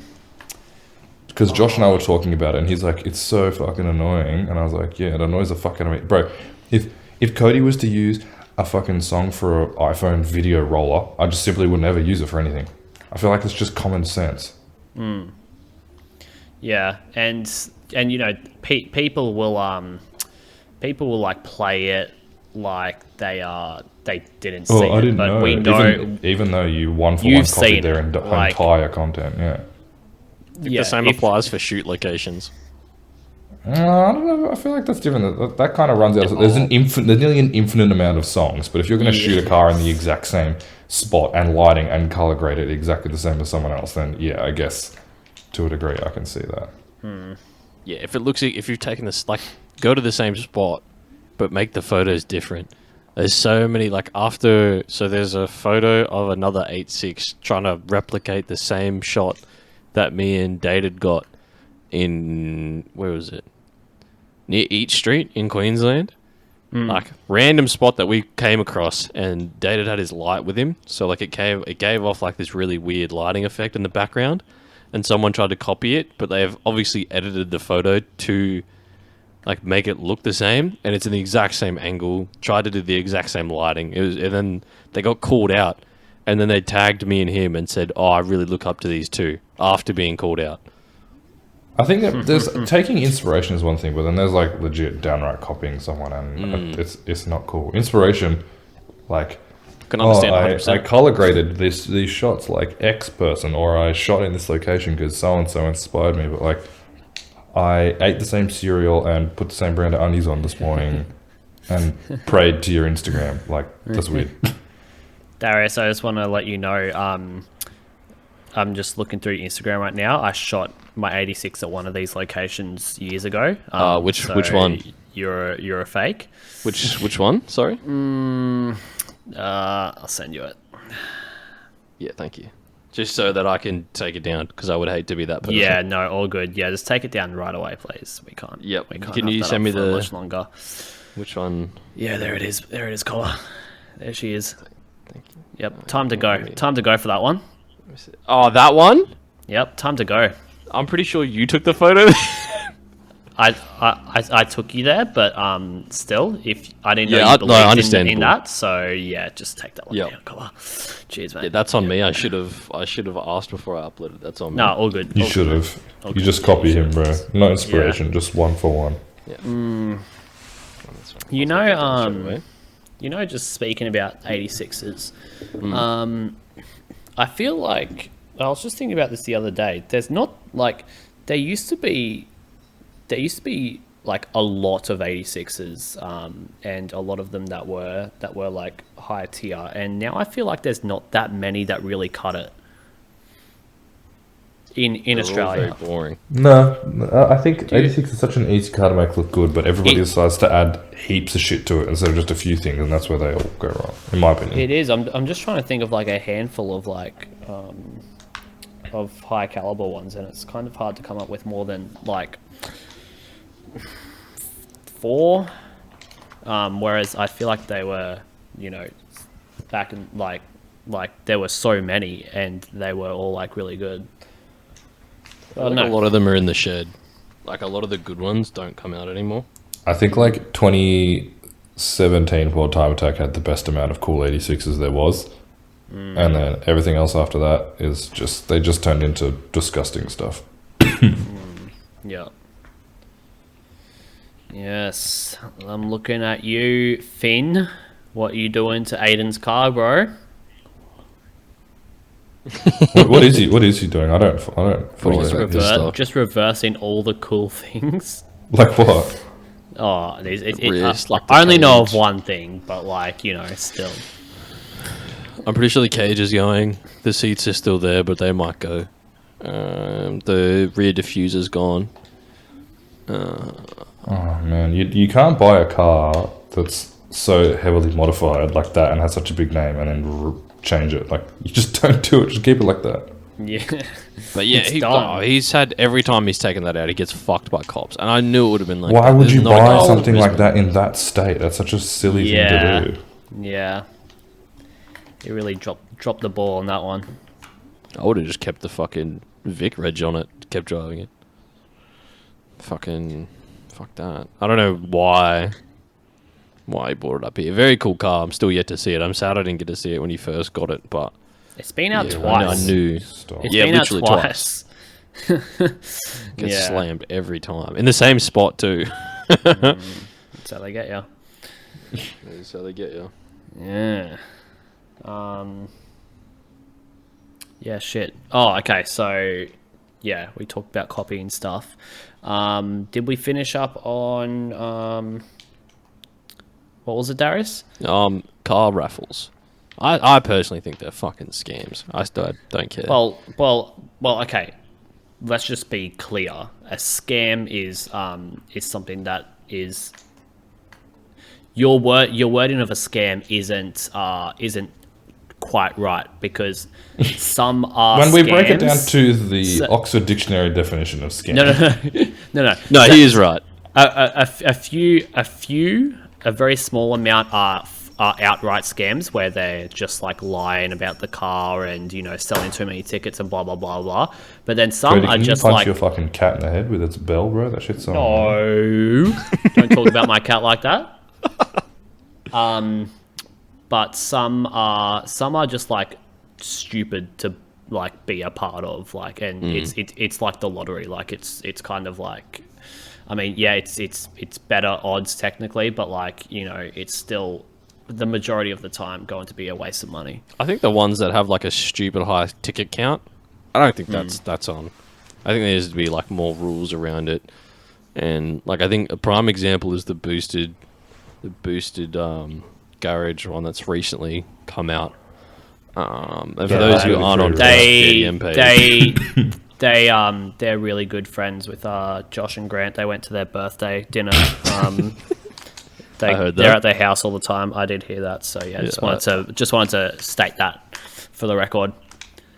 Because Josh and I were talking about it, and he's like, it's so fucking annoying. And I was like, yeah, it annoys the fuck out of me. Bro, if Cody was to use a fucking song for an iPhone video roller, I just simply would never use it for anything. I feel like it's just common sense. Yeah, and people will like play it like they didn't see I didn't it, but know. we know even though you 1 for 1 copied their entire content, yeah. The same applies for shoot locations. I don't know. I feel like that's different. That kind of runs out. There's nearly an infinite amount of songs. But if you're going to shoot a car in the exact same spot and lighting and color grade it exactly the same as someone else, then yeah, I guess to a degree I can see that. Yeah, if you've taken this, go to the same spot, but make the photos different. There's so many so there's a photo of another 8.6 trying to replicate the same shot that me and Dated got in, where was it? Near Eat Street in Queensland. Random spot that we came across, and Dated had his light with him, so it gave off this really weird lighting effect in the background, and someone tried to copy it, but they have obviously edited the photo to like make it look the same, and it's in the exact same angle. Tried to do the exact same lighting. And then they got called out, and then they tagged me and him and said, "Oh, I really look up to these two." After being called out. I think that there's taking inspiration is one thing, but then there's like legit downright copying someone, and it's not cool. Inspiration, like, Can understand 100%. I color graded these shots like X person, or I shot in this location because so and so inspired me. But like, I ate the same cereal and put the same brand of undies on this morning, and prayed to your Instagram. Like, that's weird. Darius, I just want to let you know. I'm just looking through Instagram right now. I shot my 86 at one of these locations years ago. Which one? You're a fake. Which one? Sorry. I'll send you it. Yeah, thank you. Just so that I can take it down, because I would hate to be that person. Yeah, no, all good. Yeah, just take it down right away, please. We can't. Yep. We can't Can have you that send up me for the much longer? Which one? Yeah, there it is. There it is, Collar. There she is. Thank you. Yep, time to go. Time to go for that one. Oh, that one? Yep, time to go. I'm pretty sure you took the photo. I took you there, but still, if I didn't know Yeah, you believed in understandable. that, so yeah, just take that one Yep. down, Collar. Cheers, mate. Yeah, that's on me. I should have asked before I uploaded. That's on me. No, all good. You all should good. have. All You good. just copy him, bro. No inspiration, just one for one. You know, just speaking about 86s, I feel like I was just thinking about this the other day. There's not like there used to be like a lot of 86s, and a lot of them that were like higher tier, and now I feel like there's not that many that really cut it in They're all Australia. very boring. No, I think 86 is such an easy car to make look good, but everybody decides to add heaps of shit to it instead of just a few things, and that's where they all go wrong, in my opinion. It is. I'm just trying to think of like a handful of like of high caliber ones, and it's kind of hard to come up with more than like 4. Whereas I feel like they were, back in like there were so many, and they were all like really good. A lot of them are in the shed. Like, a lot of the good ones don't come out anymore. I think like 2017 World Time Attack had the best amount of cool 86s there was. And then everything else after that is they just turned into disgusting stuff. Yeah. Yes, I'm looking at you, Finn. What you doing to Aiden's car, bro? What is he doing? I don't follow Just that. stuff. Just reversing all the cool things. Like what? Oh, Wrist, like the I only know of cage. one thing, but like, still. I'm pretty sure the cage is going. The seats are still there, but they might go. The rear diffuser's gone. Oh man, you can't buy a car that's so heavily modified like that and has such a big name and then change it. Like, you just don't do it. Just keep it like that. Yeah. But yeah, It's done. he's had every time he's taken that out, he gets fucked by cops, and I knew it would have been like. Why that. would There's you not a buy car something in like Brisbane. that in that state? That's such a silly Yeah. thing to do. Yeah. You really dropped the ball on that one. I would have just kept the fucking Vic reg on it, kept driving it. Fuck that. I don't know why he brought it up here. Very cool car. I'm still yet to see it. I'm sad I didn't get to see it when he first got it, but It's been out yeah, twice. I knew. Stop. It's Yeah, been out literally twice. Gets Yeah. slammed every time in the same spot too. That's how they get you. That's how they get you. Yeah. Yeah, shit. Oh, okay. So, yeah, we talked about copying stuff. Did we finish up on what was it, Darius? Car raffles. I personally think they're fucking scams. I still don't care. Well. Okay. Let's just be clear. A scam is something that is your wording of a scam isn't quite right, because some are When we break it scams. down to the So- Oxford Dictionary definition of scam. No. no, he is right. A few, a very small amount are are outright scams where they're just like lying about the car and selling too many tickets and blah blah blah blah. But then some Brady, are can just you punch like your fucking cat in the head with its bell, bro? That shit's so no, don't talk about my cat like that. But some are just like stupid to like be a part of, like, and it's like the lottery. Like it's kind of like, I mean, yeah, it's better odds technically, but like it's still the majority of the time going to be a waste of money. I think the ones that have like a stupid high ticket count, I don't think that's on. I think there needs to be like more rules around it, and like I think a prime example is the boosted garage one that's recently come out. And for those who aren't on JDM page, they're really good friends with Josh and Grant. They went to their birthday dinner. I heard that. They're at their house all the time. I did hear that. So yeah, just wanted to state that for the record.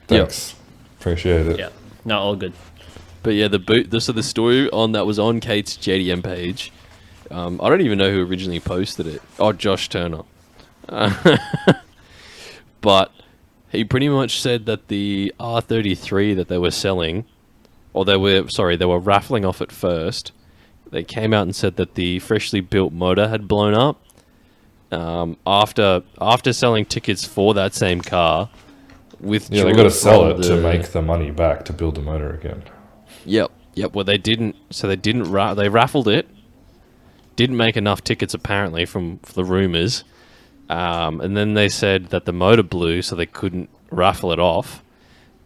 Thanks. Appreciate it. Yeah. No, all good. But yeah, the story that was on Kate's JDM page. I don't even know who originally posted it. Oh, Josh Turner. But he pretty much said that the R33 that they were selling, or they were raffling off at first. They came out and said that the freshly built motor had blown up. After selling tickets for that same car, they got to sell it to make the money back to build the motor again. Yep. Well, they didn't. So they didn't. They raffled it. Didn't make enough tickets apparently from the rumors. And then they said that the motor blew, so they couldn't raffle it off.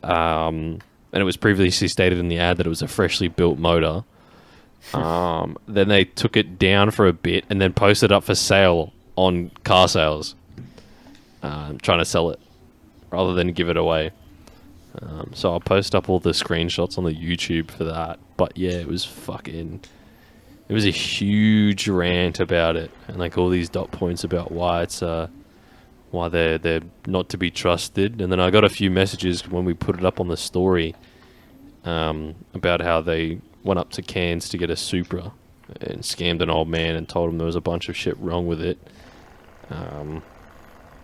And it was previously stated in the ad that it was a freshly built motor. Then they took it down for a bit and then posted up for sale on car sales, trying to sell it rather than give it away. So I'll post up all the screenshots on the YouTube for that. But yeah, it was a huge rant about it, and like all these dot points about why they're not to be trusted. And then I got a few messages when we put it up on the story about how they went up to Cairns to get a Supra and scammed an old man and told him there was a bunch of shit wrong with it,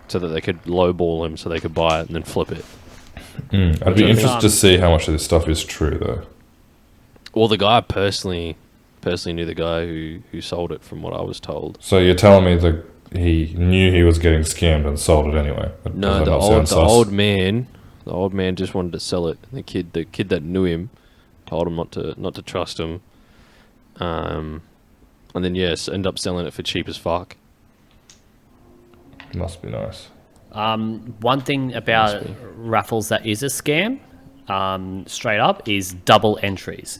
so that they could lowball him so they could buy it and then flip it. I'd be interested to see how much of this stuff is true, though. Well, the guy personally knew the guy who sold it, from what I was told. So you're telling me that he knew he was getting scammed and sold it anyway? No, the old man just wanted to sell it. The kid that knew him told him not to trust him. And then end up selling it for cheap as fuck. Must be nice. One thing about raffles that is a scam, straight up, is double entries.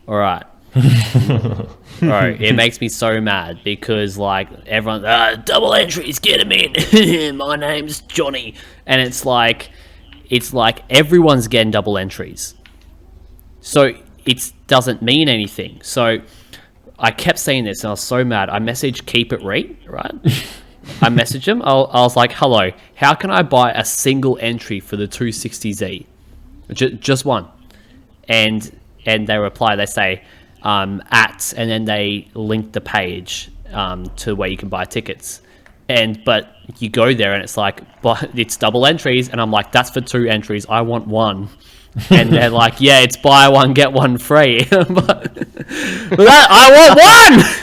All right. Bro, it makes me so mad because like everyone, double entries, get them in. My name's Johnny, and it's like everyone's getting double entries, so it doesn't mean anything. So I kept saying this, and I was so mad. I messaged Keep It Read, right? I messaged him. I was like, "Hello, how can I buy a single entry for the 260Z, just one?" And they reply. They say, and then they link the page to where you can buy tickets. But you go there and it's like, but it's double entries, and I'm like, that's for 2 entries. I want 1. And they're like, yeah, it's buy 1 get 1 free. I want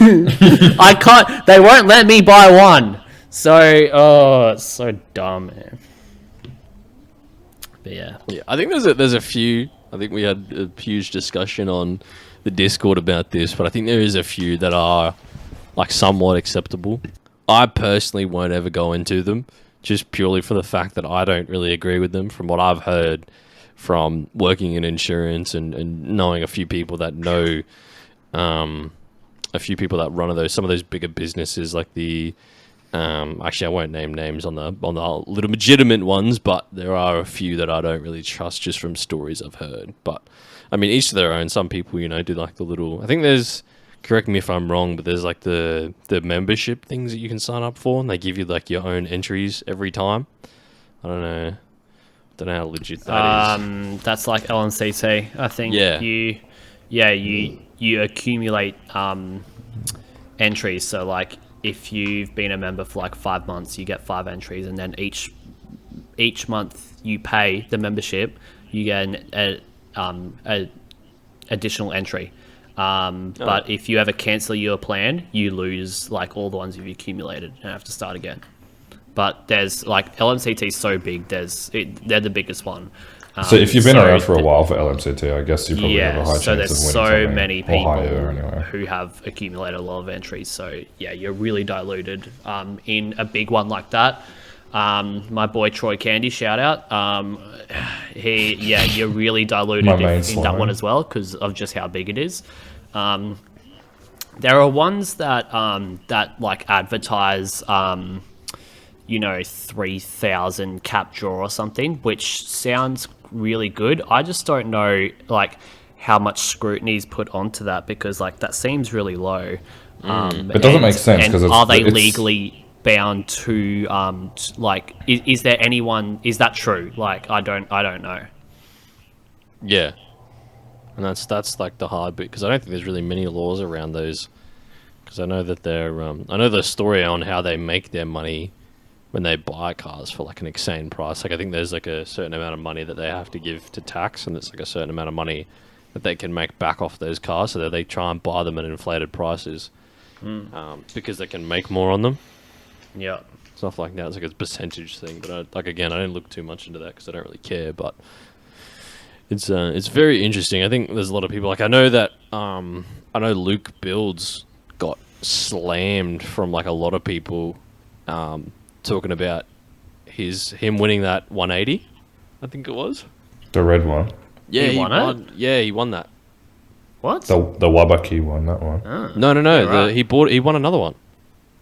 1. I can't. They won't let me buy 1. So it's so dumb, man. But yeah, I think there's a few. I think we had a huge discussion on the Discord about this, but I think there is a few that are like somewhat acceptable. I personally won't ever go into them, just purely for the fact that I don't really agree with them. From what I've heard from working in insurance and knowing a few people that know, a few people that run some of those bigger businesses, like the actually I won't name names on the little legitimate ones, but there are a few that I don't really trust just from stories I've heard. But I mean, each to their own. Some people, do like the little, I think there's, correct me if I'm wrong, but there's like the membership things that you can sign up for, and they give you like your own entries every time. I don't know how legit that is. That's like LNCT. I think you accumulate entries. So like if you've been a member for like 5 months, you get 5 entries, and then each month you pay the membership, you get a additional entry. But if you ever cancel your plan, you lose like all the ones you've accumulated and have to start again. But there's like LMCT is so big, they're the biggest one. So if you've been around for a while for LMCT, I guess you probably have a high chance so of there's winning so something, many or people higher anyway. who have accumulated a lot of entries. So yeah, you're really diluted in a big one like that. My boy Troy Candy, shout out. You're really diluted in that one as well because of just how big it is. There are ones that that like advertise 3,000 cap draw or something, which sounds really good. I just don't know like how much scrutiny is put onto that because like that seems really low. It doesn't make sense because are they legally bound to is there anyone, is that true? Like I don't know. Yeah, and that's like the hard bit because I don't think there's really many laws around those. Because I know that they're I know the story on how they make their money when they buy cars for like an insane price. Like I think there's like a certain amount of money that they have to give to tax, and there's like a certain amount of money that they can make back off those cars, so that they try and buy them at inflated prices because they can make more on them. Yeah, Stuff like that. It's like a percentage thing. But I didn't look too much into that because I don't really care. But it's very interesting. I think there's a lot of people. Like I know that I know Luke Builds got slammed from like a lot of people talking about him winning that 180. I think it was The red one. Yeah, He won it? Yeah, he won that. what? The Wabaki one, that one. No. right. He won another one.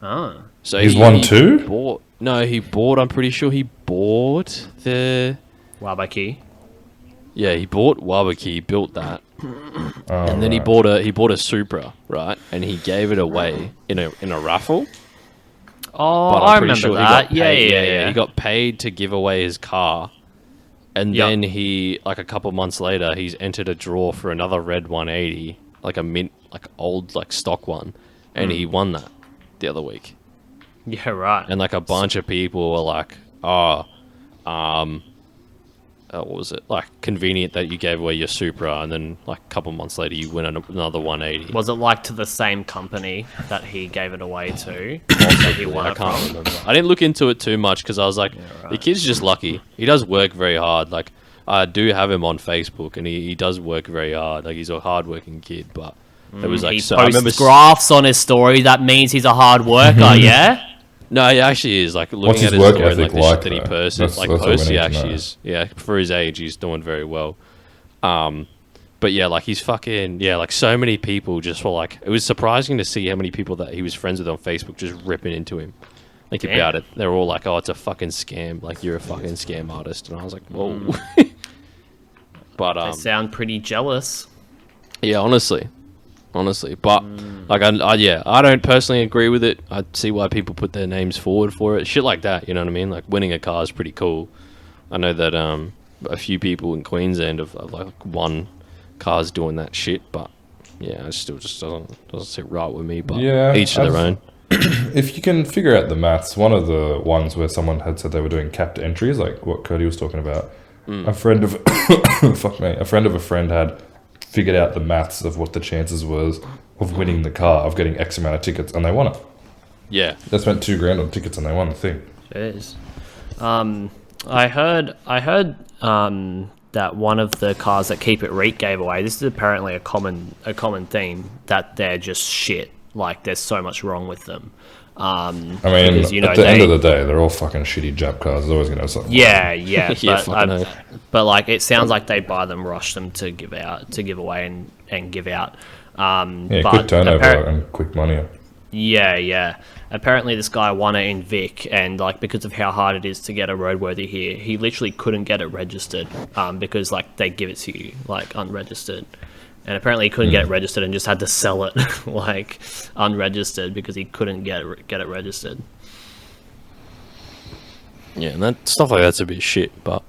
Oh, So He's he won two? He bought. I'm pretty sure he bought the. Wabaki. Yeah, he bought Wabaki, built that, Oh, and then he right. bought a Supra, right? And he gave it away in a raffle. Oh, But I I'm pretty remember sure he that. got paid. Yeah. He got paid to give away his car, and Yep. then he, like a couple months later, he's entered a draw for another red 180, like a mint, like old, like stock one, and he won that the other week. Yeah, right. And like a bunch of people were like, what was it? Like convenient that you gave away your Supra, and then like a couple months later you win another 180. Was it like to the same company that he gave it away to? That he won I it can't from? remember. I didn't look into it too much because I was like, the kid's just lucky. He does work very hard. Like I do have him on Facebook, and he does work very hard. Like he's a hardworking kid, but it was like He so. I remember posts graphs on his story. That means he's a hard worker. Yeah. No, he actually is. Like looking What's at his his work story and like ethic the like, shit that he though? posts, That's what we he need to actually know. is. Yeah, for his age, he's doing very well. But yeah, like he's fucking like so many people just were like, it was surprising to see how many people that he was friends with on Facebook just ripping into him, like Damn. about it. They were all like, "Oh, it's a fucking scam. Like you're a fucking scam artist," and I was like, "Whoa." But They sound pretty jealous. yeah, honestly, but like I don't personally agree with it. I see why people put their names forward for it, shit like that. You know what I mean? Like winning a car is pretty cool. I know that a few people in Queensland have like won cars doing that shit, but yeah, it still just doesn't sit right with me. But Yeah, each to their own. If you can figure out the maths, one of the ones where someone had said they were doing capped entries, like what Cody was talking about, a friend of a friend of a friend had figured out the maths of what the chances was of winning the car, of getting X amount of tickets, and they won it. Yeah, They spent $2,000 on tickets and they won the thing. Jeez. I heard that one of the cars that Keep It Reek gave away. This is apparently a common theme, that they're just shit. Like there's so much wrong with them. I mean, Because, at the end of the day, they're all fucking shitty Jap cars. There's always going to have something. Yeah. Yeah, but, fucking hell. but like it sounds like they buy them, rush them to give away and give out. Yeah, but quick turnover and quick money. Yeah. Apparently, this guy won it in Vic, and like because of how hard it is to get a roadworthy here, he literally couldn't get it registered because like they give it to you like unregistered, and apparently he couldn't get it registered and just had to sell it like unregistered because he couldn't get it registered. yeah, and that stuff like that's a bit shit. But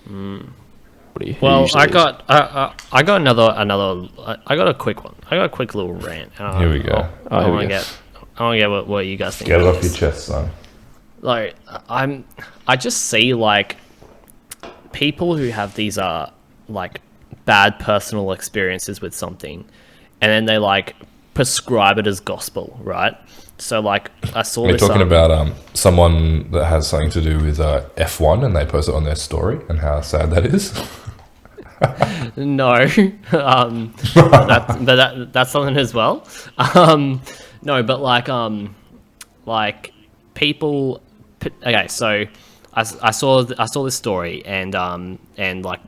Well, I got another. I got a quick one. I got a quick little rant. Here we go. I Here we want to go. get. I don't get what you guys think. Get it about off your this. chest, son. Like, I just see like people who have these like bad personal experiences with something, and then they like prescribe it as gospel, right? So like I saw We're this. talking about someone that has something to do with F1 and they post it on their story and how sad that is. No, that's something as well. No, but like people. Okay, so I saw this story and like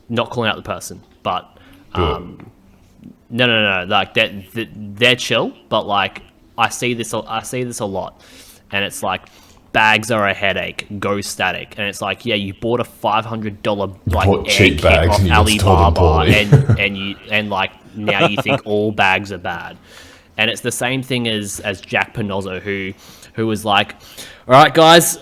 not calling out the person, but no, like they're chill, but like I see this a lot, and it's like bags are a headache, go static, and it's like, yeah, you bought a $500 like bought air cheap kit bags off and you just told them Alibaba, poorly. and like now you think all bags are bad, and it's the same thing as Jack Panozzo who was like, all right guys,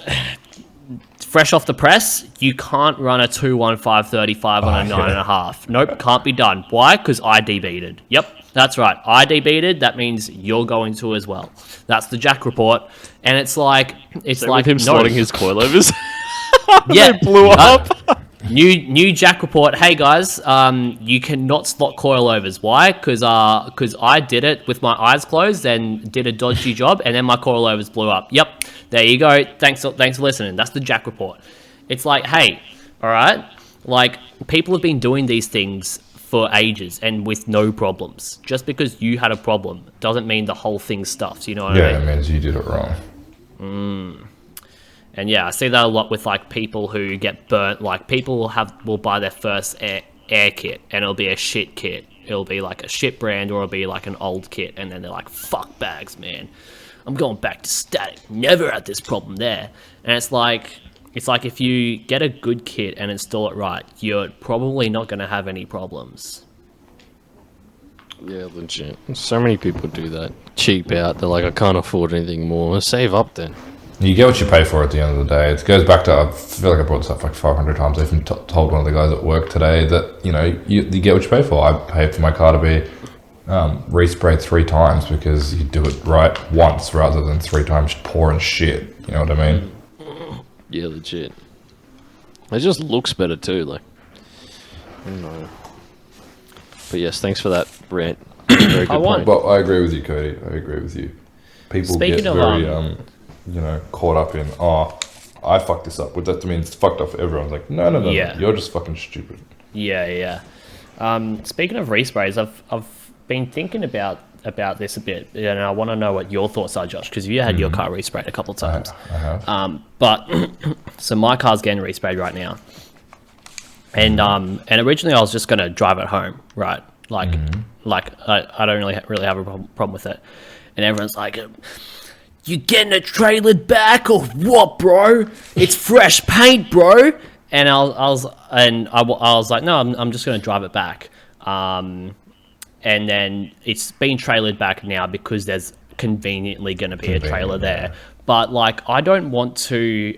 fresh off the press, you can't run a 2:15:35 on a 9.5. Nope, can't be done. Why? Because I DB'd. Yep, that's right. I DB'd. That means you're going to as well. That's the Jack report, and it's like With him slotting his coilovers. yeah, They blew up. New Jack report. Hey guys, you cannot slot coilovers. Why? Because I did it with my eyes closed and did a dodgy job, and then my coilovers blew up. Yep, there you go. Thanks for listening. That's the Jack report. It's like, hey, all right, like people have been doing these things for ages and with no problems. Just because you had a problem doesn't mean the whole thing stuffs. You know what I mean? Yeah, it means you did it wrong. And yeah, I see that a lot with like people who get burnt. Like people will buy their first air kit and it'll be a shit kit. It'll be like a shit brand or it'll be like an old kit, and then they're like, fuck bags, man. I'm going back to static. Never had this problem there. And it's like if you get a good kit and install it right, you're probably not going to have any problems. Yeah, legit. So many people do that. Cheap out. They're like, I can't afford anything more. Save up then. You get what you pay for at the end of the day. It goes back to, I feel like I brought this up like 500 times. I even told one of the guys at work today that, you know, you get what you pay for. I paid for my car to be resprayed 3 times because you do it right once rather than 3 times pouring shit. You know what I mean? Yeah, legit. It just looks better too, like. I don't know. But yes, thanks for that rant. Very good point. Well, I agree with you, Cody. I agree with you. People Speaking get of, very, you know, caught up in, I fucked this up. Well, that means it's fucked up for everyone. Like, no, Yeah. you're just fucking stupid. Yeah. Speaking of resprays, I've been thinking about this a bit, and I want to know what your thoughts are, Josh, because you had your car resprayed a couple of times. I have. But so my car's getting resprayed right now, and originally I was just gonna drive it home, right? Like I don't really have a problem with it, and everyone's like, "You getting it trailered back or what, bro? It's fresh paint, bro." And I was like, no, I'm just gonna drive it back. And then it's been trailered back now because there's conveniently going to be a trailer there. But like, I don't want to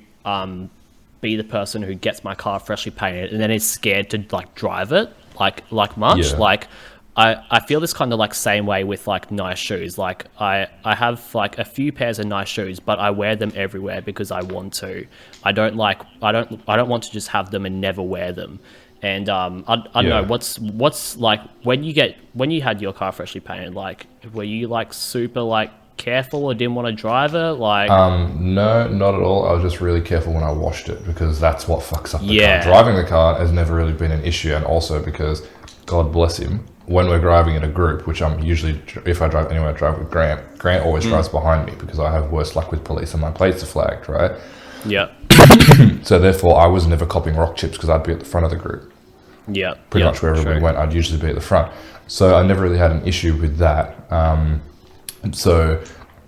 be the person who gets my car freshly painted and then is scared to like drive it like much. Yeah. Like I feel this kind of like same way with like nice shoes. Like I have like a few pairs of nice shoes, but I wear them everywhere because I want to. I don't want to just have them and never wear them. And I don't know what's like when you had your car freshly painted, like were you like super like careful or didn't want to drive it? Like no, not at all. I was just really careful when I washed it because that's what fucks up the Yeah. car. Driving the car has never really been an issue, and also because, God bless him, when we're driving in a group, which I'm usually, if I drive anywhere, I drive with Grant. Grant always drives behind me because I have worse luck with police and my plates are flagged, right? yeah. So therefore, I was never copping rock chips because I'd be at the front of the group. Yeah. Pretty much wherever we went, I'd usually be at the front. So I never really had an issue with that. So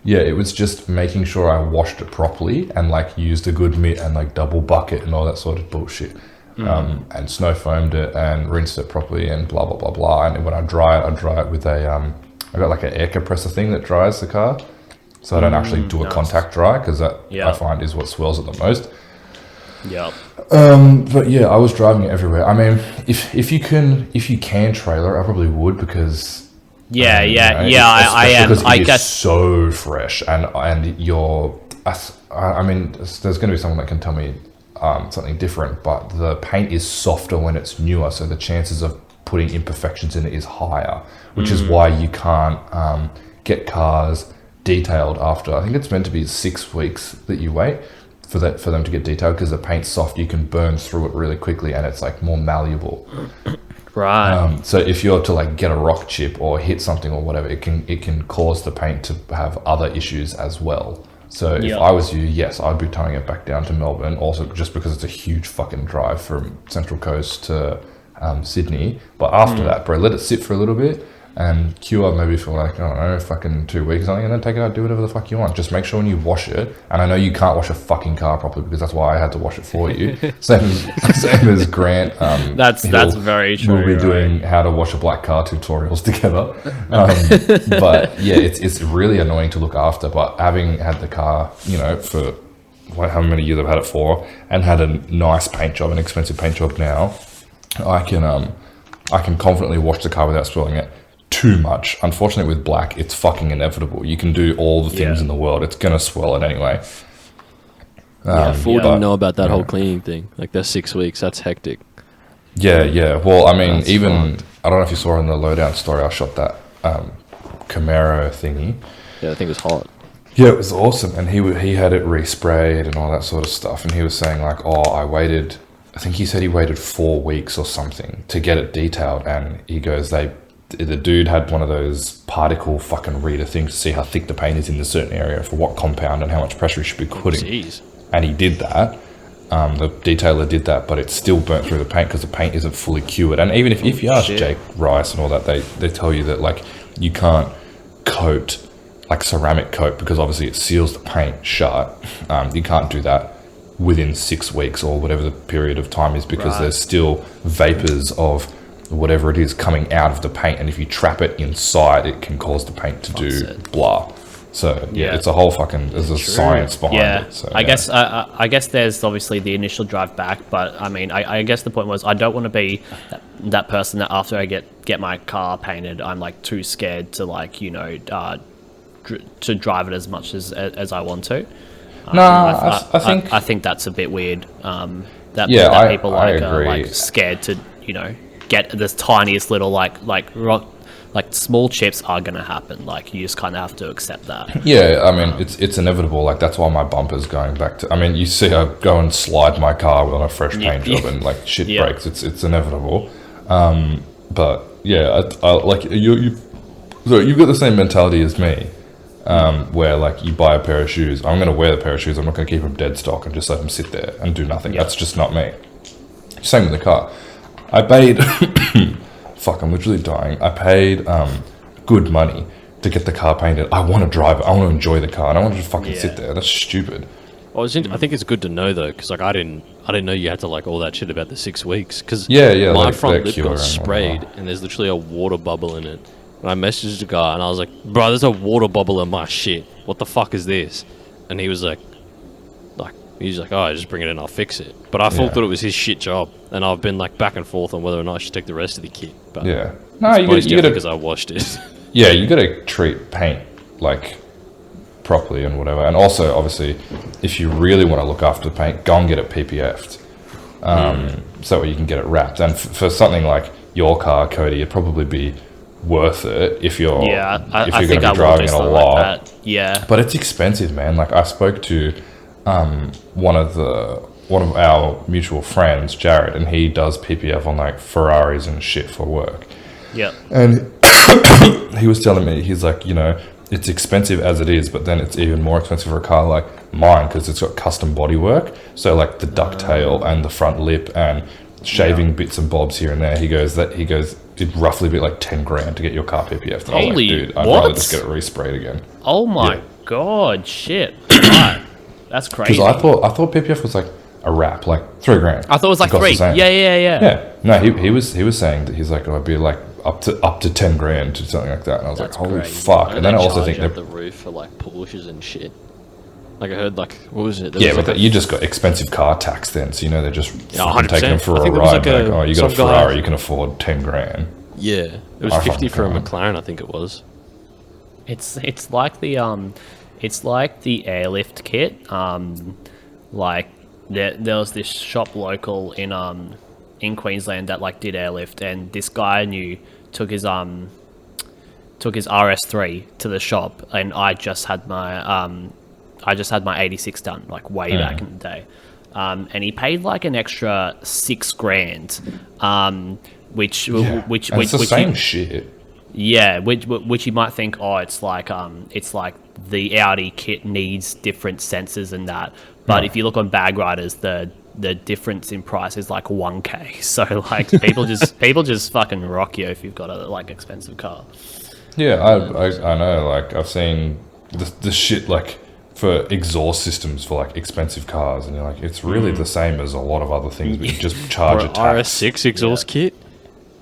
yeah, it was just making sure I washed it properly and like used a good mitt and like double bucket and all that sort of bullshit. And snow foamed it and rinsed it properly and blah, blah, blah, blah. And when I dry it with a, I got like an air compressor thing that dries the car. So I don't actually do a contact dry because that I find is what swells it the most. Yeah. But yeah, I was driving it everywhere. I mean, if you can trailer, I probably would because Yeah, You know, I am. because I it is guess. so fresh, and you're. I mean, there's going to be someone that can tell me something different, but the paint is softer when it's newer, so the chances of putting imperfections in it is higher, which is why you can't get cars detailed after. I think it's meant to be 6 weeks that you wait for them to get detailed, because the paint's soft, you can burn through it really quickly, and it's like more malleable. Right. So if you're to like get a rock chip or hit something or whatever, it can cause the paint to have other issues as well. So if I was you, yes, I'd be towing it back down to Melbourne, also just because it's a huge fucking drive from Central Coast to Sydney. But after that, bro, let it sit for a little bit and cure maybe for like, I don't know, fucking 2 weeks or something, and then take it out, do whatever the fuck you want. Just make sure when you wash it, and I know you can't wash a fucking car properly, because that's why I had to wash it for you. same as Grant. That's very true. We'll be doing how to wash a black car tutorials together. But yeah, it's really annoying to look after. But having had the car, you know, for how many years I've had it for, and had a nice paint job, an expensive paint job now, I can confidently wash the car without spilling it too much. Unfortunately, with black, it's fucking inevitable. You can do all the things in the world, it's gonna swell it anyway. Ford didn't know about that whole cleaning thing. Like, that's 6 weeks. That's hectic. Yeah. Well, I mean, That's even fucked. I don't know if you saw in the lowdown story, I shot that Camaro thingy. Yeah, I think it was hot. Yeah, it was awesome, and he had it resprayed and all that sort of stuff. And he was saying like, I think he said he waited 4 weeks or something to get it detailed, and he goes, the dude had one of those particle fucking reader things to see how thick the paint is in a certain area for what compound and how much pressure he should be putting. Jeez. And he did that. The detailer did that, but it still burnt through the paint because the paint isn't fully cured. And even if you ask Jake Rice and all that, they tell you that like you can't coat like ceramic coat, because obviously it seals the paint shut. You can't do that within 6 weeks or whatever the period of time is, because there's still vapors of whatever it is coming out of the paint, and if you trap it inside, it can cause the paint to do blah. So it's a whole fucking, there's a science behind it. So, I guess there's obviously the initial drive back, but I mean, I guess the point was, I don't want to be that person that after I get my car painted, I'm like too scared to like, you know, to drive it as much as I want to. I think that's a bit weird. That people are like scared to, you know, get this tiniest little like small chips are gonna happen. Like, you just kind of have to accept that. Yeah, I mean, it's inevitable. Like, that's why my bumper's going back to. I mean, you see, I go and slide my car on a fresh paint job, and like shit breaks. It's inevitable. But yeah, I like you. So you've got the same mentality as me, where like you buy a pair of shoes. I'm gonna wear the pair of shoes. I'm not gonna keep them dead stock and just let them sit there and do nothing. That's just not me. Same with the car. I paid. Fuck, I'm literally dying. I paid good money to get the car painted. I want to drive it. I want to enjoy the car. I don't want to just fucking sit there. That's stupid. I think it's good to know though, because like I didn't know you had to like all that shit about the 6 weeks. Because my like, front lip got sprayed, and there's literally a water bubble in it. And I messaged the guy, and I was like, "Bro, there's a water bubble in my shit. What the fuck is this?" And he was like, "Oh, just bring it in, I'll fix it." But I thought it was his shit job, and I've been like back and forth on whether or not I should take the rest of the kit. But no, you got to, because I washed it. Yeah, you got to treat paint like properly and whatever. And also, obviously, if you really want to look after the paint, go and get it PPF'd, so you can get it wrapped. And for something like your car, Cody, it'd probably be worth it if you're going to be driving it a lot. Like that. Yeah, but it's expensive, man. Like, I spoke to one of our mutual friends, Jared, and he does PPF on like Ferraris and shit for work. Yeah, and he was telling me, he's like, you know, it's expensive as it is, but then it's even more expensive for a car like mine because it's got custom bodywork. So like the ducktail and the front lip and shaving bits and bobs here and there. He goes it'd roughly be like 10 grand to get your car PPF'd. And I was like, dude, I'd rather just get it resprayed again. Oh my god, shit! Right. That's crazy. Because I thought PPF was like a wrap, like 3 grand. I thought it was like 3. Yeah. No, he was saying that he's like, it'd be like up to 10 grand to something like that, and I was like, holy fuck. And then I also think that the roof for like Porsches and shit. Like I heard, like, what was it? But you just got expensive car tax then, so you know they're just fucking 100%. taking them for a ride. Like, oh, you got a Ferrari, you can afford 10 grand. Yeah, it was I 50 for a fucking McLaren, I think it was. It's like the airlift kit. Like there was this shop local in Queensland that like did airlift, and this guy I knew took his RS3 to the shop, and I just had my 86 done like way back in the day. And he paid like an extra $6,000, which And it's the same shit. yeah, which you might think, oh, it's like the Audi kit needs different sensors and that, but No. if you look on Bag Riders, the difference in price is like 1K. So like people just fucking rock you if you've got a like expensive car. Yeah, I know. Like I've seen the shit like for exhaust systems for like expensive cars, and you're like, it's really the same as a lot of other things, but you just charge For a an tax. RS6 exhaust kit?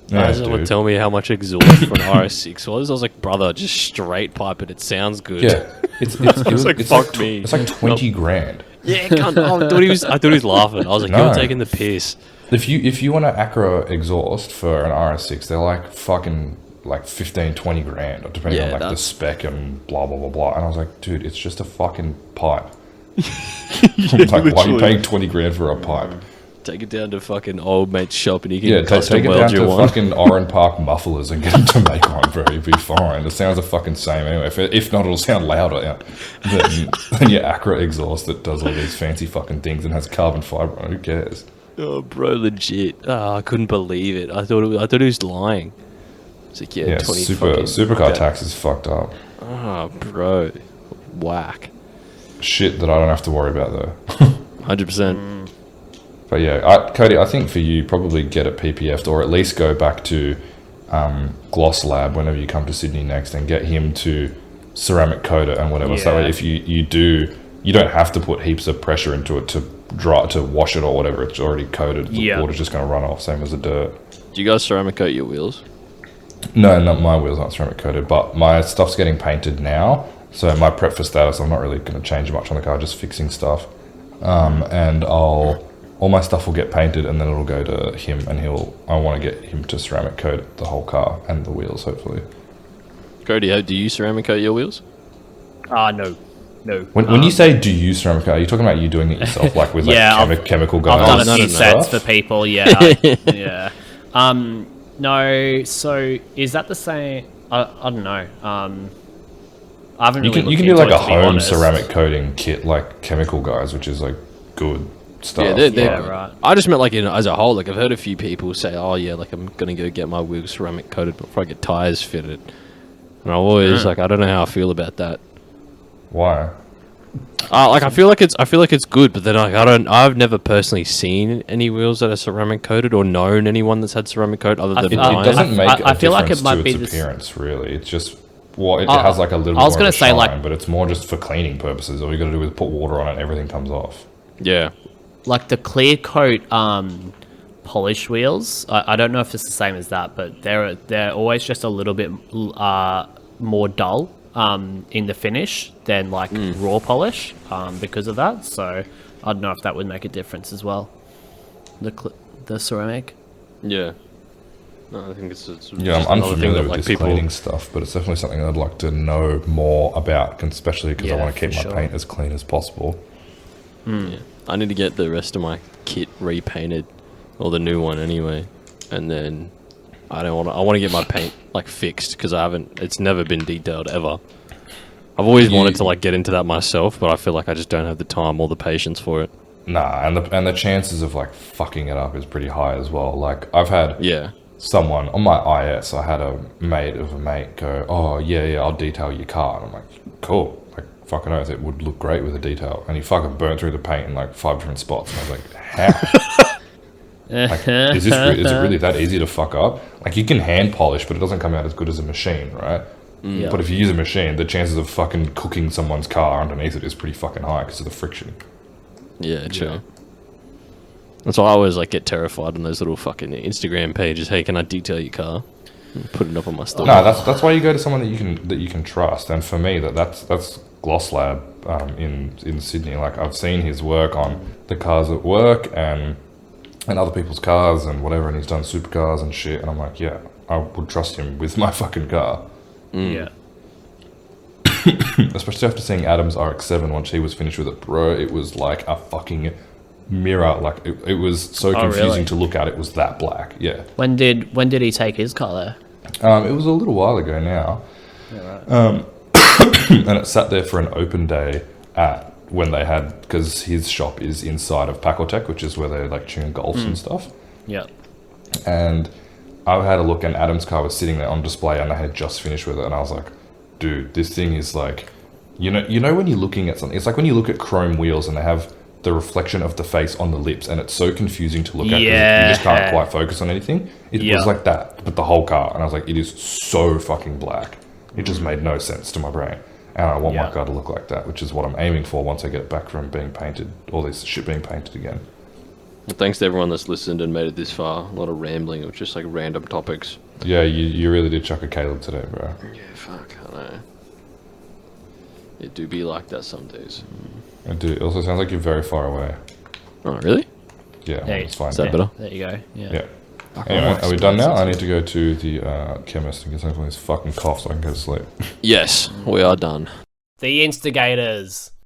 Yeah, Guys would dude. tell me how much exhaust for an RS6 was. I was like, brother, just straight pipe it. It sounds good. Yeah, it's like, fuck me. It's like 20 grand. Yeah, cunt. I thought he was laughing. I was like, No. you're taking the piss. If you want an Acura exhaust for an RS6, they're like fucking like 15, 20 grand, depending Yeah, on like the that's- spec and blah blah blah blah. And I was like, dude, it's just a fucking pipe. Like, why are you literally. paying 20 grand for a pipe? Take it down to fucking old mate's shop and you can Yeah, custom take it weld down your to one. fucking Oran Park mufflers and get them to make one, bro. You'll be fine. The sounds are fucking same anyway. If not, it'll sound louder than your Acura exhaust that does all these fancy fucking things and has carbon fiber on it. Who cares? Oh, bro, legit. Oh, I couldn't believe it. I thought he was lying. It's like, yeah, Yeah, 20 fucking... supercar tax is fucked up. Oh, bro. Whack. Shit that I don't have to worry about though. 100%. But yeah, Cody, I think for you, probably get it PPF'd or at least go back to Gloss Lab whenever you come to Sydney next and get him to ceramic coat it and whatever. So that Yeah. way if you don't have to put heaps of pressure into it to wash it or whatever. It's already coated. The Yeah. water's just going to run off, same as the dirt. Do you guys ceramic coat your wheels? No, not my wheels aren't ceramic coated, but my stuff's getting painted now. So my prep for status, I'm not really going to change much on the car, just fixing stuff. And all my stuff will get painted and then it'll go to him, and I want to get him to ceramic coat the whole car and the wheels, hopefully. Cody, do you ceramic coat your wheels? No. When you say do you ceramic coat, are you talking about you doing it yourself, like with like Yeah, I've- chemical I've guns? done a no, few no, no. sets stuff? for people, yeah. Yeah. No, so is that the same? I don't know. I haven't You really can looked do into like it, a to be home honest. ceramic coating kit, like chemical guys, which is like good stuff. Yeah, they're Yeah, good. right. I just meant like as a whole. Like I've heard a few people say, "Oh yeah, like I'm gonna go get my wheels ceramic coated before I get tires fitted." And I always like, I don't know how I feel about that. Why? Like I feel like it's good, but then like I've never personally seen any wheels that are ceramic coated or known anyone that's had ceramic coat other than It mine. doesn't make I a feel like difference it might to be its this- appearance, really. It's just it has like a little I was more gonna of a say, shine, like- but it's more just for cleaning purposes. All you got to do is put water on it, and everything comes off. Yeah, Like the clear coat polish wheels. I don't know if it's the same as that, but they're always just a little bit more dull in the finish than like raw polish because of that. So I don't know if that would make a difference as well. The ceramic. yeah. No, I think it's just Yeah, I'm another thing unfamiliar that with like this people. cleaning stuff, but it's definitely something I'd like to know more about, especially because I Yeah, want to keep for my sure. paint as clean as possible. Yeah. I need to get the rest of my kit repainted, or the new one anyway, and then I want to get my paint like fixed because it's never been detailed ever. I've always wanted to like get into that myself, but I feel like I just don't have the time or the patience for it. Nah, and the chances of like fucking it up is pretty high as well. Like I've had Yeah, someone on my IS, I had a mate of a mate go, "Oh yeah, I'll detail your car," and I'm like, "Cool." Like fucking oath, it would look great with a detail, and he fucking burnt through the paint in like 5 different spots, and I was like, "How? Like, is it really that easy to fuck up? Like you can hand polish, but it doesn't come out as good as a machine, right?" Yeah. But if you use a machine, the chances of fucking cooking someone's car underneath it is pretty fucking high because of the friction. yeah, true. That's why I always like get terrified on those little fucking Instagram pages. Hey, can I detail your car? And put it up on my store. No, that's why you go to someone that you can trust. And for me, that's Gloss Lab in Sydney. Like I've seen his work on the cars at work and other people's cars and whatever, and he's done supercars and shit. And I'm like, yeah, I would trust him with my fucking car. Yeah. Especially after seeing Adam's RX-7 once he was finished with it, bro. It was like a fucking mirror. Like it was so confusing really? to look at. It was that black. Yeah. When did he take his car there? It was a little while ago now. Yeah, right. And it sat there for an open day when they had, because his shop is inside of Pacotech, which is where they like tune golfs and stuff. Yeah. And I had a look, and Adam's car was sitting there on display, and they had just finished with it, and I was like, dude, this thing is like, you know when you're looking at something, it's like when you look at chrome wheels and they have the reflection of the face on the lips, and it's so confusing to look at because you just can't quite focus on anything. It was like that, but the whole car, and I was like, it is so fucking black. It just made no sense to my brain. And I want my car to look like that, which is what I'm aiming for once I get it back from being painted, all this shit being painted again. Well, thanks to everyone that's listened and made it this far. A lot of rambling. It was just like random topics. Yeah, you really did chuck a Caleb today, bro. Yeah, fuck, I know. It do be like that some days. It also sounds like you're very far away. Oh, really? Yeah, well, it's fine. Is that better? There you go. Yeah. Yeah. Anyway, are we done now? I need to go to the chemist and get some of this fucking cough so I can go to sleep. Yes, we are done. The instigators.